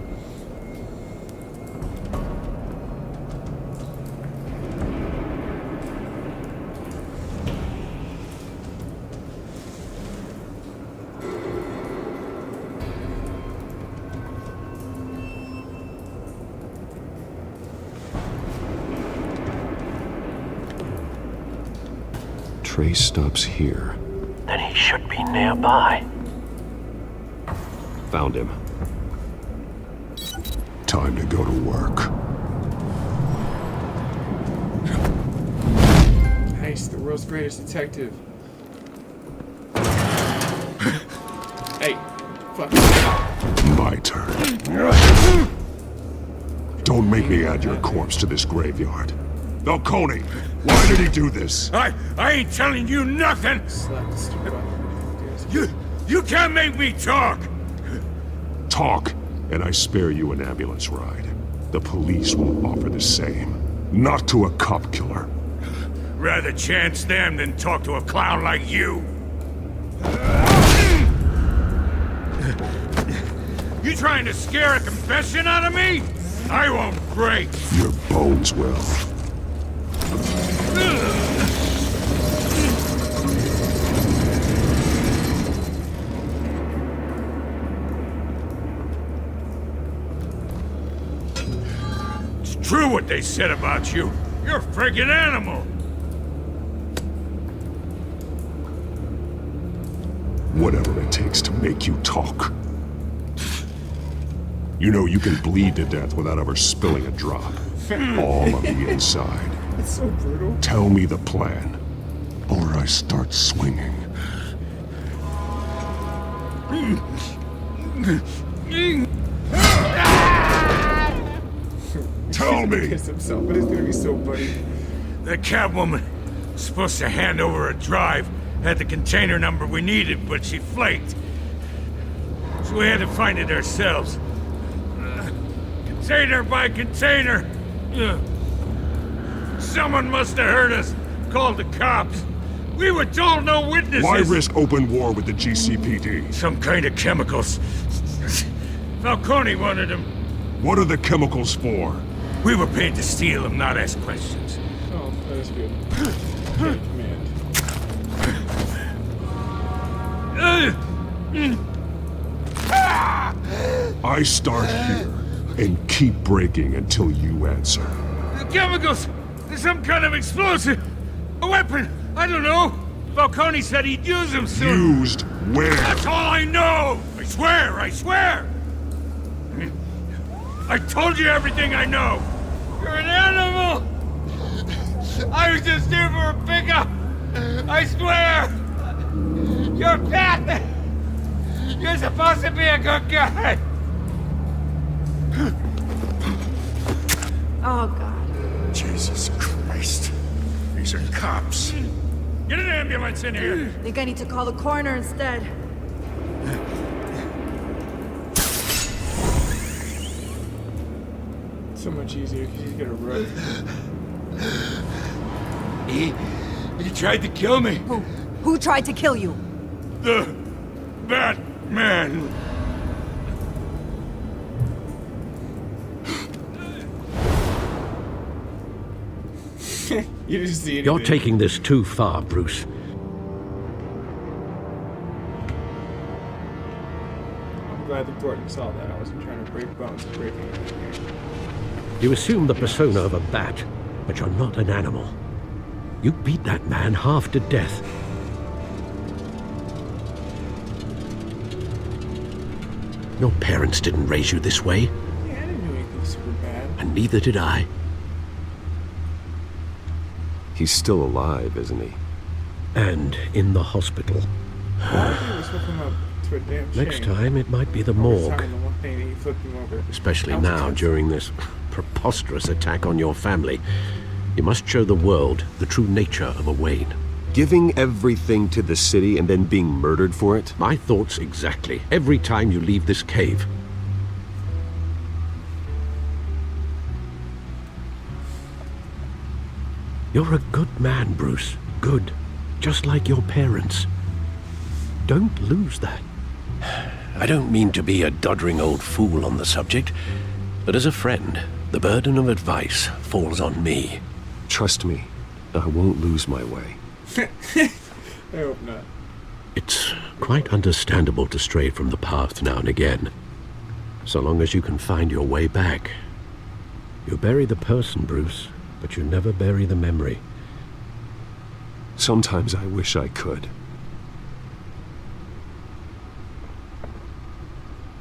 Trace stops here. Then he should be nearby. Found him. Time to go to work. Nice, the world's greatest detective. Hey. Fuck. My turn. Don't make me add your corpse to this graveyard. Falcone, why did he do this? I ain't telling you nothing! Slap the stupid out. You can't make me talk! Talk, and I spare you an ambulance ride. The police won't offer the same. Not to a cop killer. Rather chance them than talk to a clown like you. You trying to scare a confession out of me? I won't break. Your bones will. It's true what they said about you. You're a friggin' animal. Whatever it takes to make you talk. You know you can bleed to death without ever spilling a drop. All on the inside. It's so brutal. Tell me the plan, or I start swinging. Tell me! Kiss himself, but it's gonna be so funny. The Catwoman was supposed to hand over a drive. Had the container number we needed, but she flaked. So we had to find it ourselves. Container by container. Someone must have heard us. Called the cops. We were told no witnesses. Why risk open war with the GCPD? Some kind of chemicals. Falcone wanted them. What are the chemicals for? We were paid to steal them, not ask questions. Oh, that is good. Good command. I start here and keep breaking until you answer. The chemicals! There's some kind of explosive! A weapon! I don't know! Falcone said he'd use them soon! Used where? That's all I know! I swear! I swear! I told you everything I know! You're an animal! I was just here for a pickup! I swear! You're Pat! You're supposed to be a good guy! Oh, God. Jesus Christ. These are cops. Get an ambulance in here! I think I need to call the coroner instead. So much easier because he's gonna run. He tried to kill me! Who tried to kill you? The Batman! You didn't see anything. You're taking this too far, Bruce. I'm glad the court saw that. I wasn't trying to break bones and break anything here. You assume the persona of a bat, but you're not an animal. You beat that man half to death. Your parents didn't raise you this way, Yeah, I didn't do anything super bad. and neither did I. He's still alive, isn't he? And in the hospital. Why did we flip him up to a damn shame? Next time, it might be the Every morgue. time the one thing that he flipped him over. Especially That was now, tense. during this preposterous attack on your family. You must show the world the true nature of a Wayne. Giving everything to the city and then being murdered for it? My thoughts exactly. Every time you leave this cave. You're a good man, Bruce. Good. Just like your parents. Don't lose that. I don't mean to be a doddering old fool on the subject, but as a friend, the burden of advice falls on me. Trust me, I won't lose my way. I hope not. It's quite understandable to stray from the path now and again. So long as you can find your way back. You bury the person, Bruce, but you never bury the memory. Sometimes I wish I could.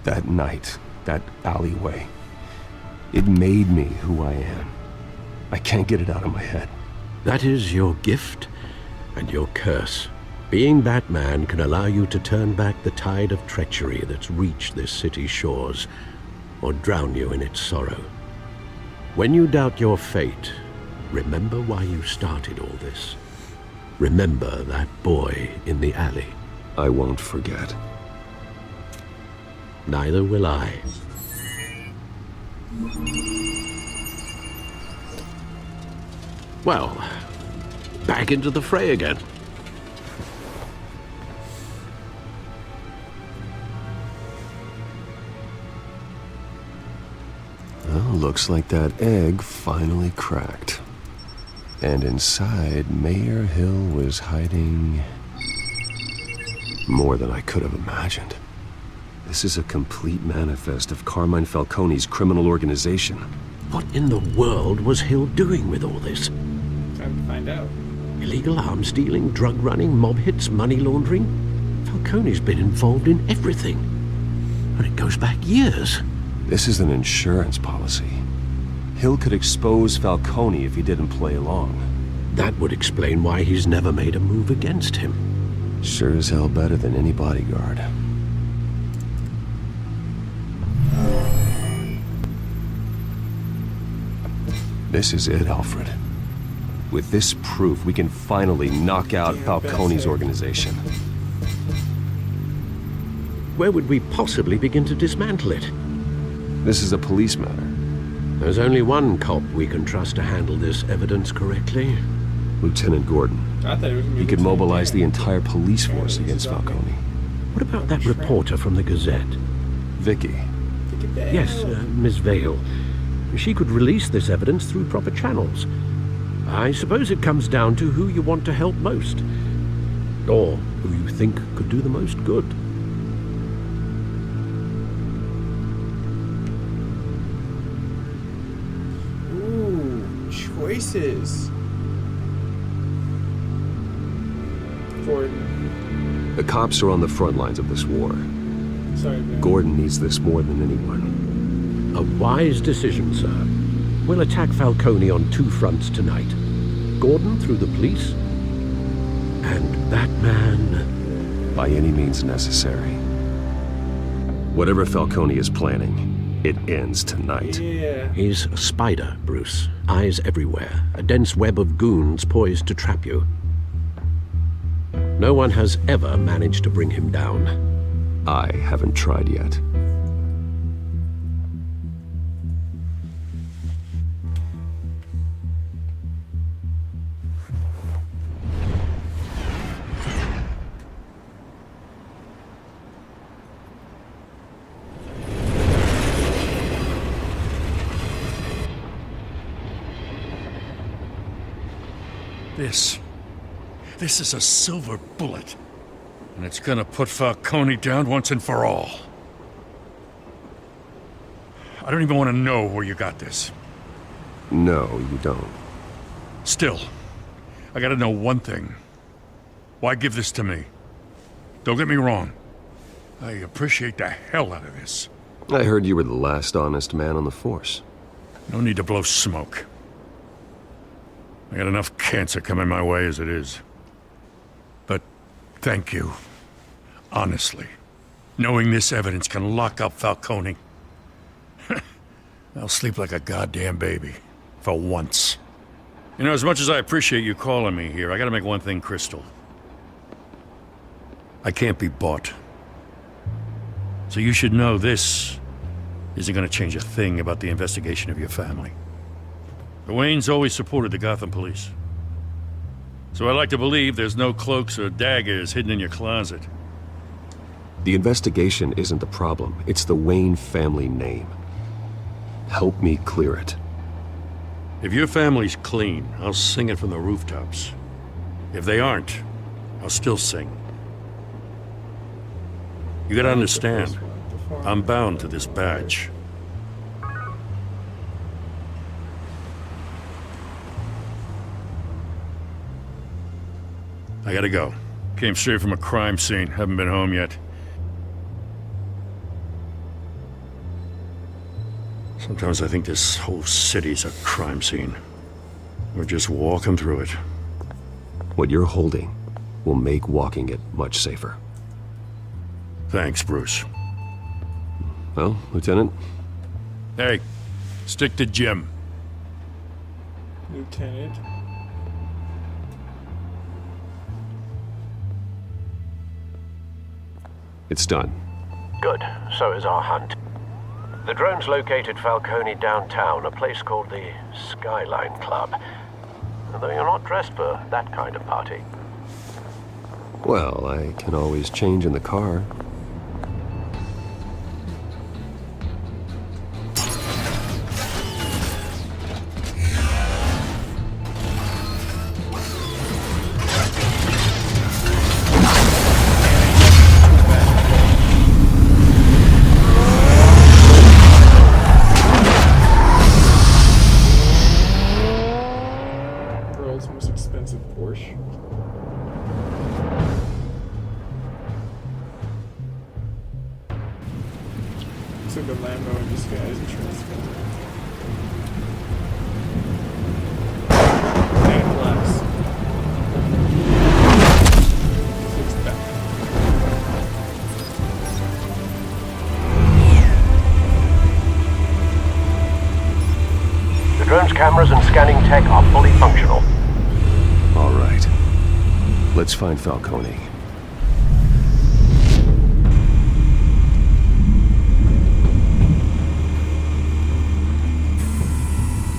That night, that alleyway, it made me who I am. I can't get it out of my head. That is your gift and your curse. Being Batman can allow you to turn back the tide of treachery that's reached this city's shores, or drown you in its sorrow. When you doubt your fate, remember why you started all this. Remember that boy in the alley. I won't forget. Neither will I. Well, back into the fray again. Well, looks like that egg finally cracked. And inside, Mayor Hill was hiding more than I could have imagined. This is a complete manifest of Carmine Falcone's criminal organization. What in the world was Hill doing with all this? Time to find out. Illegal arms dealing, drug running, mob hits, money laundering? Falcone's been involved in everything. And it goes back years. This is an insurance policy. Hill could expose Falcone if he didn't play along. That would explain why he's never made a move against him. Sure as hell better than any bodyguard. This is it, Alfred. With this proof, we can finally knock out Falcone's organization. Where would we possibly begin to dismantle it? This is a police matter. There's only one cop we can trust to handle this evidence correctly. Lieutenant Gordon. I thought it was He could mobilize the entire police force against Falcone. What about that reporter from the Gazette? Vicky. Yes, Miss Vale. She could release this evidence through proper channels. I suppose it comes down to who you want to help most. Or who you think could do the most good. Ooh, choices. Gordon. The cops are on the front lines of this war. Sorry, man. Gordon needs this more than anyone. A wise decision, sir. We'll attack Falcone on two fronts tonight. Gordon through the police, and Batman... by any means necessary. Whatever Falcone is planning, it ends tonight. Yeah. He's a spider, Bruce. Eyes everywhere. A dense web of goons poised to trap you. No one has ever managed to bring him down. I haven't tried yet. This is a silver bullet. And it's gonna put Falcone down once and for all. I don't even want to know where you got this. No, you don't. Still, I gotta know one thing. Why give this to me? Don't get me wrong. I appreciate the hell out of this. I heard you were the last honest man on the force. No need to blow smoke. I got enough cancer coming my way as it is. But thank you. Honestly. Knowing this evidence can lock up Falcone. I'll sleep like a goddamn baby. For once. You know, as much as I appreciate you calling me here, I gotta make one thing crystal. I can't be bought. So you should know this isn't gonna change a thing about the investigation of your family. The Waynes always supported the Gotham police. So I like to believe there's no cloaks or daggers hidden in your closet. The investigation isn't the problem. It's the Wayne family name. Help me clear it. If your family's clean, I'll sing it from the rooftops. If they aren't, I'll still sing. You gotta understand, I'm bound to this badge. I gotta go. Came straight from a crime scene. Haven't been home yet. Sometimes I think this whole city's a crime scene. We're just walking through it. What you're holding will make walking it much safer. Thanks, Bruce. Well, Lieutenant? Hey, stick to Jim. Lieutenant. It's done. Good. So is our hunt. The drones located Falcone downtown, a place called the Skyline Club. Though you're not dressed for that kind of party. Well, I can always change in the car. World's most expensive Porsche. Looks like a Lambo in disguise and transformer. And glass. Six back. The drone's cameras and scanning tech are fully functional. All right. Let's find Falcone.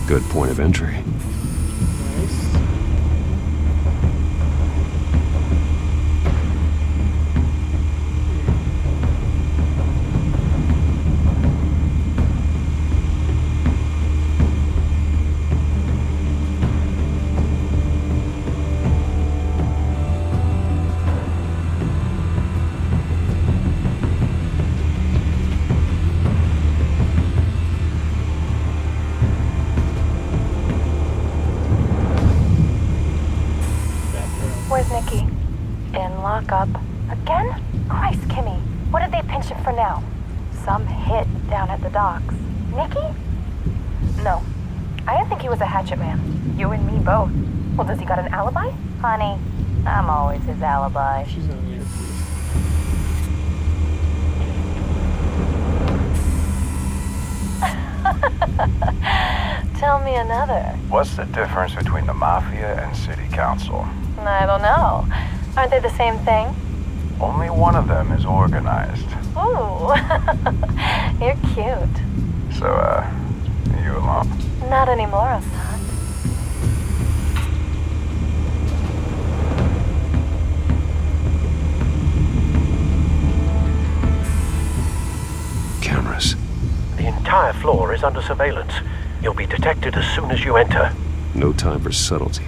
Good point of entry. Nice. Where's Nikki? In lockup. Again? Christ, Kimmy. What did they pinch him for now? Some hit down at the docks. Nikki? No. I didn't think he was a hatchet man. You and me both. Well, does he got an alibi? Honey, I'm always his alibi. She's on the earpiece. Tell me another. What's the difference between the Mafia and City Council? I don't know. Aren't they the same thing? Only one of them is organized. Ooh. You're cute. So, you alone? Not anymore, I'm not. Cameras. The entire floor is under surveillance. You'll be detected as soon as you enter. No time for subtlety.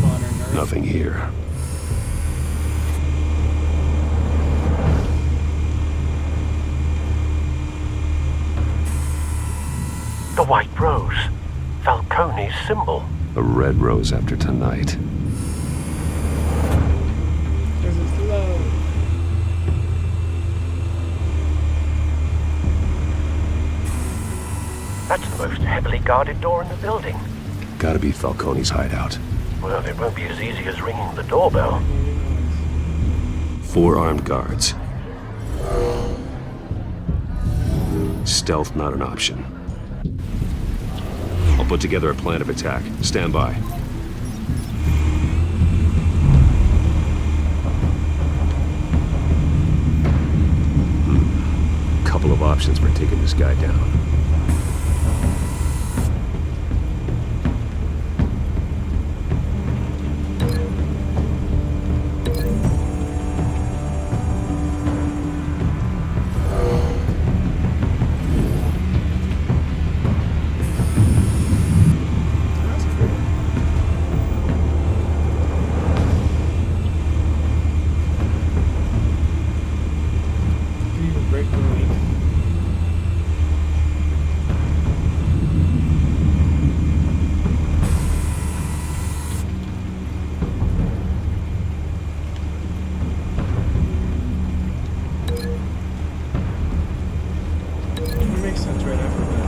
Modern Earth. Nothing here. The White Rose. Falcone's symbol. A red rose after tonight. Because it's love. That's the most heavily guarded door in the building. Gotta be Falcone's hideout. Well, it won't be as easy as ringing the doorbell. 4 armed guards. Stealth not an option. I'll put together a plan of attack. Stand by. Couple of options for taking this guy down. makes sense right after this.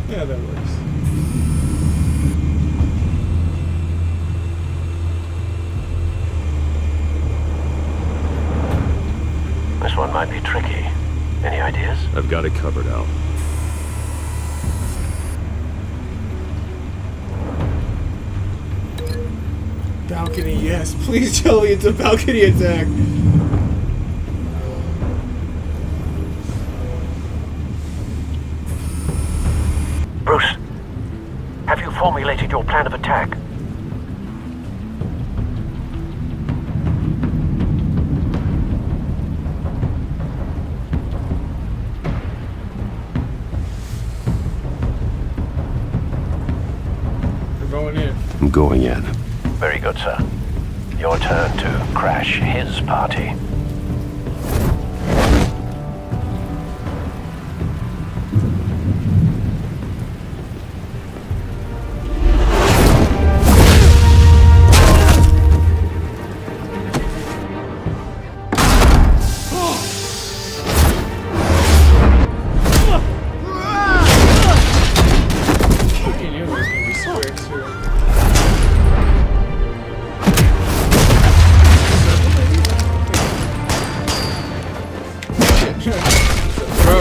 Yeah, that works. This one might be tricky. Any ideas? I've got it covered, Al. Balcony, yes. Please tell me it's a balcony attack. Bruce, have you formulated your plan of attack? We're going in. I'm going in. Very good, sir. Your turn to crash his party. You knew it was gonna be square too. Bro.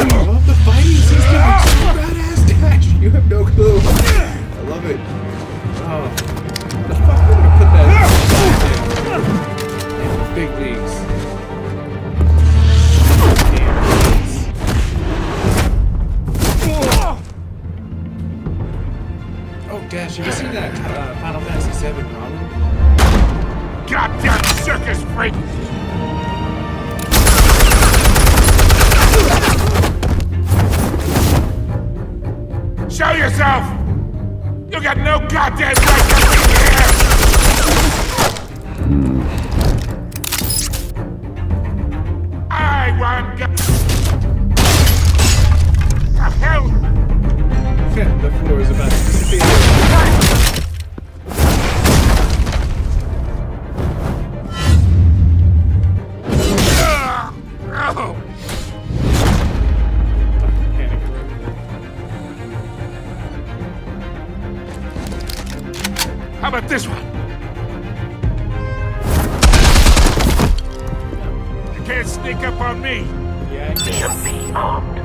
I love the fighting system. It's so badass, Dash. You have no clue. I love it. Oh, the fuck we're gonna put that in the big leagues. Oh, Dash, have you seen that Final Fantasy VII ramen? Goddamn circus freak! Show yourself! You got no goddamn right to be here! I want the hell! The floor is about to disappear. How about this one? You can't sneak up on me. Yeah, I can. Be armed.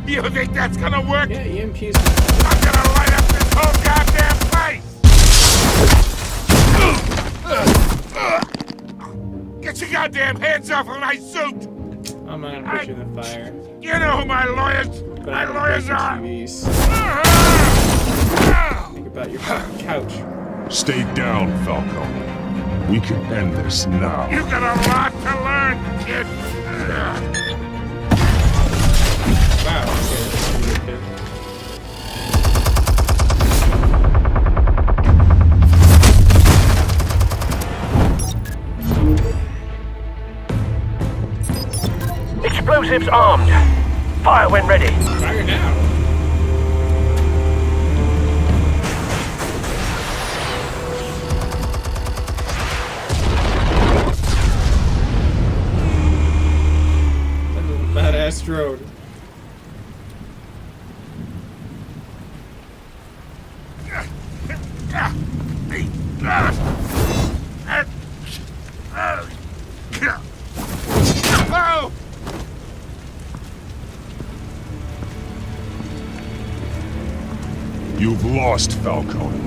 You think that's gonna work? Yeah, EMP's. I'm gonna light up this whole goddamn place! Get your goddamn hands off of my suit! I'm not gonna put you in the fire. You know who my lawyers are! Think about your fucking couch. Stay down, Falcone. We can end this now. You got a lot to learn, kid! Wow, okay, that's pretty good, kid. Explosives armed. Fire when ready. Fire now. Badass drone. You've lost, Falcone.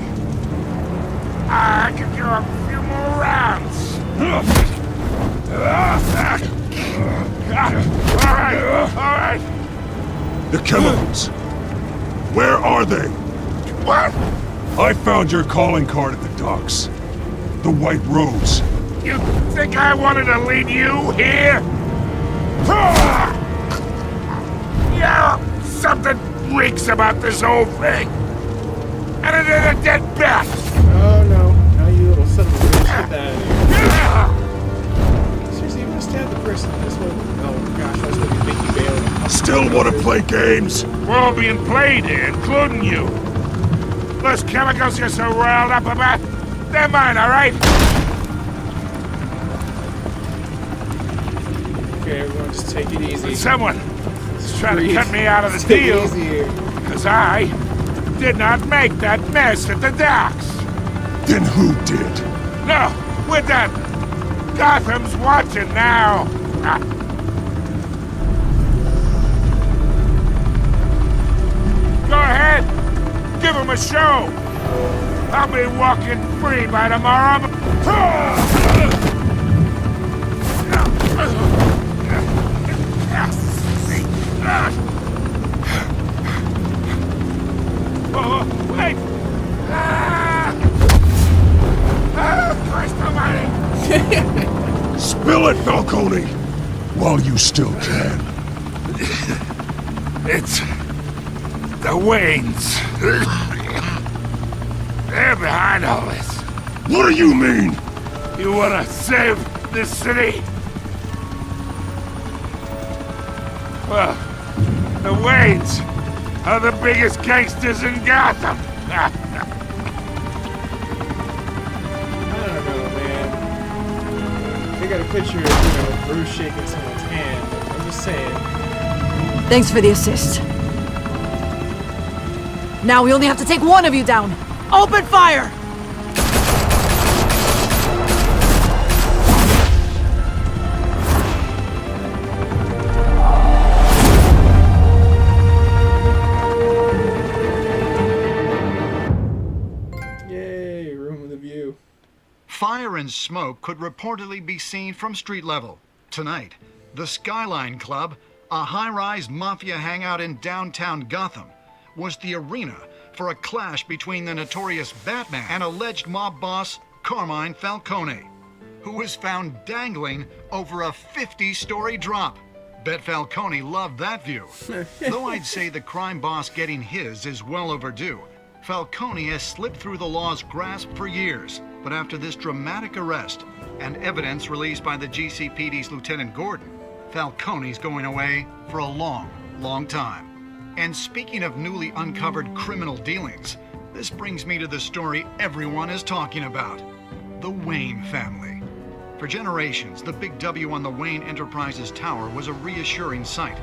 I can do a few more rounds. All right. The chemicals. Where are they? What? I found your calling card at the docks. The White Rose. You think I wanted to lead you here? Yeah, something reeks about this whole thing. And it is a dead bat. Oh no. Now you little son of a bitch. Get that out of here. Seriously, you want to stab the person this one? Oh gosh, that's gonna be Mickey Bailey. Still want to play games? We're all being played here, including you. Those chemicals you're so riled up about, they're mine, all right? Okay, everyone, just take it easy. Someone is trying to cut me out of the Take it deal. easy here. Because I did not make that mess at the docks. Then who did? No, we're done. Gotham's watching now. Go ahead. Give him a show. I'll be walking free by tomorrow. Oh, wait! Christ almighty! Spill it, Falcone! While you still can. It's the Waynes. They're behind all this. What do you mean? You wanna save this city? Well, the Waynes are the biggest gangsters in Gotham. I don't know, man. They got a picture of, Bruce shaking someone's hand. I'm just saying. Thanks for the assist. Now we only have to take one of you down. Open fire! Yay, room with a view. Fire and smoke could reportedly be seen from street level. Tonight, the Skyline Club, a high-rise mafia hangout in downtown Gotham, was the arena for a clash between the notorious Batman and alleged mob boss Carmine Falcone, who was found dangling over a 50-story drop. Bet Falcone loved that view. Though I'd say the crime boss getting his is well overdue, Falcone has slipped through the law's grasp for years. But after this dramatic arrest and evidence released by the GCPD's Lieutenant Gordon, Falcone's going away for a long, long time. And speaking of newly uncovered criminal dealings, this brings me to the story everyone is talking about: the Wayne family. For generations, the big W on the Wayne Enterprises Tower was a reassuring sight.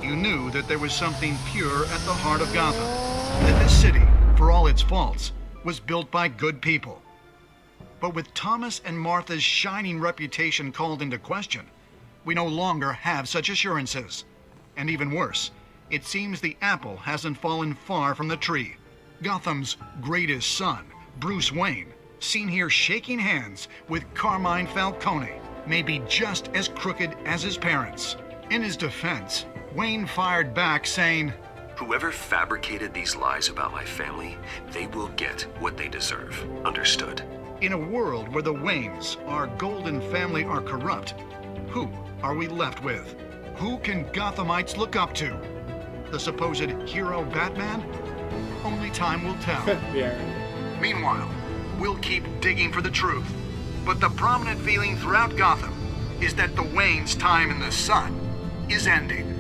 You knew that there was something pure at the heart of Gotham, that this city, for all its faults, was built by good people. But with Thomas and Martha's shining reputation called into question, we no longer have such assurances. And even worse, it seems the apple hasn't fallen far from the tree. Gotham's greatest son, Bruce Wayne, seen here shaking hands with Carmine Falcone, may be just as crooked as his parents. In his defense, Wayne fired back saying, "Whoever fabricated these lies about my family, they will get what they deserve. Understood?" In a world where the Waynes, our golden family, are corrupt, who are we left with? Who can Gothamites look up to? The supposed hero Batman? Only time will tell. Yeah. Meanwhile, we'll keep digging for the truth. But the prominent feeling throughout Gotham is that the Waynes' time in the sun is ending.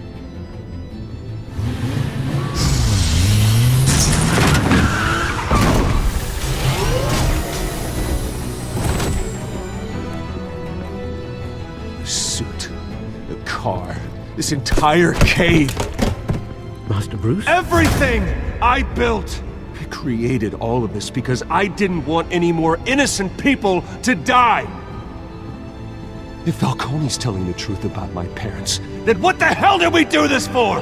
The suit, the car, this entire cave. Master Bruce? Everything I built! I created all of this because I didn't want any more innocent people to die! If Falcone's telling the truth about my parents, then what the hell did we do this for?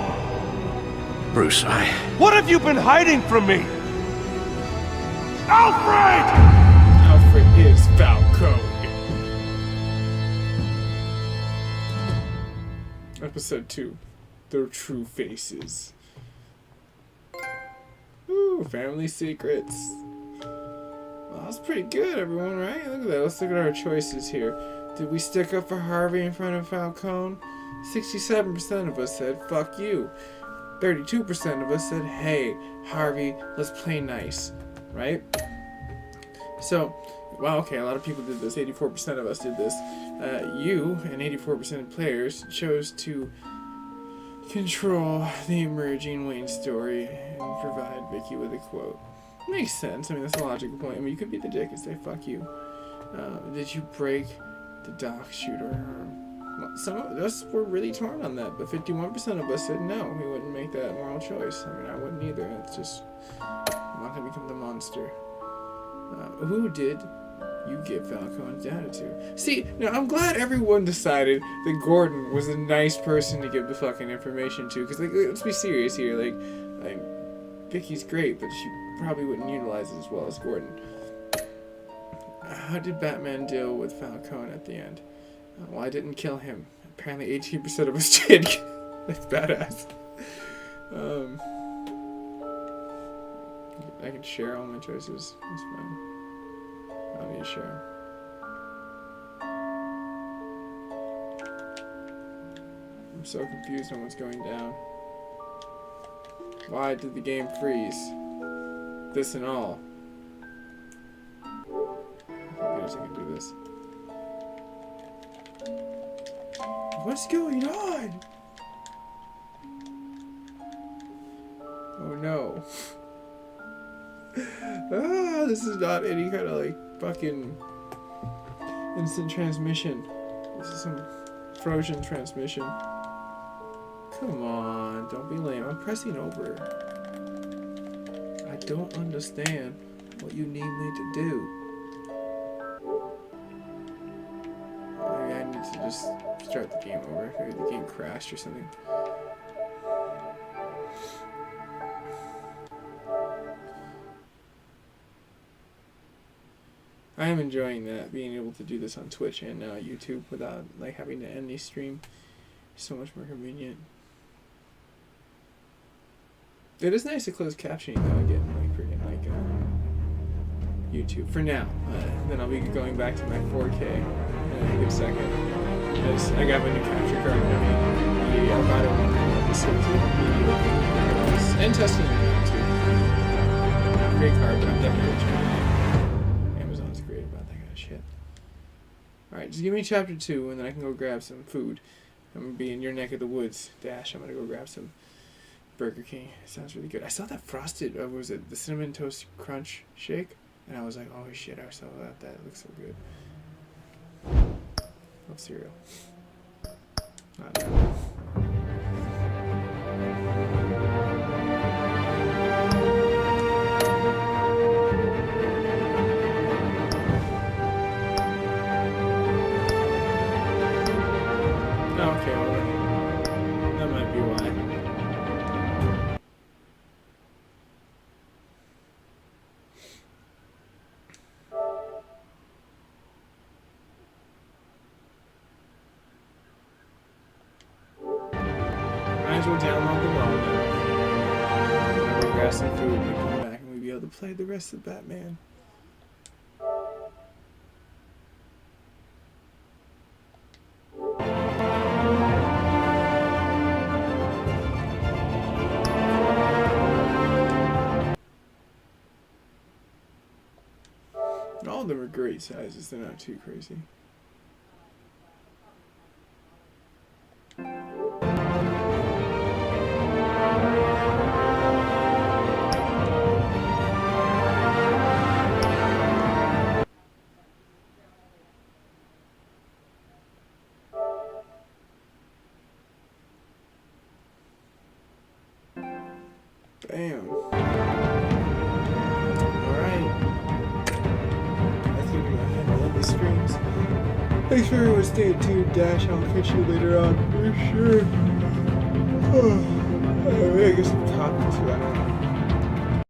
Bruce, What have you been hiding from me? Alfred! Alfred is Falcone. Episode 2. Their True Faces. Ooh, family secrets. Well, that's pretty good, everyone, right? Look at that. Let's look at our choices here. Did we stick up for Harvey in front of Falcone? 67% of us said, fuck you. 32% of us said, hey, Harvey, let's play nice. Right? So, wow, okay, a lot of people did this. 84% of us did this. You and 84% of players chose to control the emerging Wayne story and provide Vicky with a quote. Makes sense. I mean, that's a logical point. I mean, you could be the dick and say, fuck you. Did you break the dock shooter arm? Well, some of us were really torn on that, but 51% of us said no, we wouldn't make that moral choice. I mean, I wouldn't either. It's just, I'm not going to become the monster. Who did you give Falcone's data to? See, now I'm glad everyone decided that Gordon was a nice person to give the fucking information to, because, like, let's be serious here. Like, Vicky's great, but she probably wouldn't utilize it as well as Gordon. How did Batman deal with Falcone at the end? Well, I didn't kill him. Apparently 18% of us did. That's badass. I can share all my choices. That's fine. I don't need to share them. I'm so confused on what's going down. Why did the game freeze? This and all. I guess I can do this. What's going on? Oh no. This is not any kind of like fucking instant transmission. This is some frozen transmission. Come on, don't be lame. I'm pressing over. I don't understand what you need me to do. Maybe I need to just start the game over. Maybe the game crashed or something. I am enjoying that, being able to do this on Twitch and now YouTube without like having to end the stream. So much more convenient. It is nice to close captioning though again, like freaking like YouTube for now. Then I'll be going back to my 4K in a good second. I got my new capture card. I bought it when I was and testing it out too. Great card, but I'm definitely returning it. Amazon's great about that kind of shit. Alright, just give me chapter 2 and then I can go grab some food. I'm gonna be in your neck of the woods. Dash, I'm gonna go grab some Burger King. It sounds really good. I saw that frosted, what was it, the Cinnamon Toast Crunch shake? And I was like, oh shit, I saw that. That looks so good. Love cereal. Not now. Okay, well, that might be why. Might as well download the log. We'll grab some food and we come back and we'll be able to play the rest of Batman. All of them are great sizes, they're not too crazy. Bam. Alright. I think we're gonna handle all these streams. Thanks for everyone staying tuned, Dash. I'll catch you later on for sure. We're gonna get some topics for that.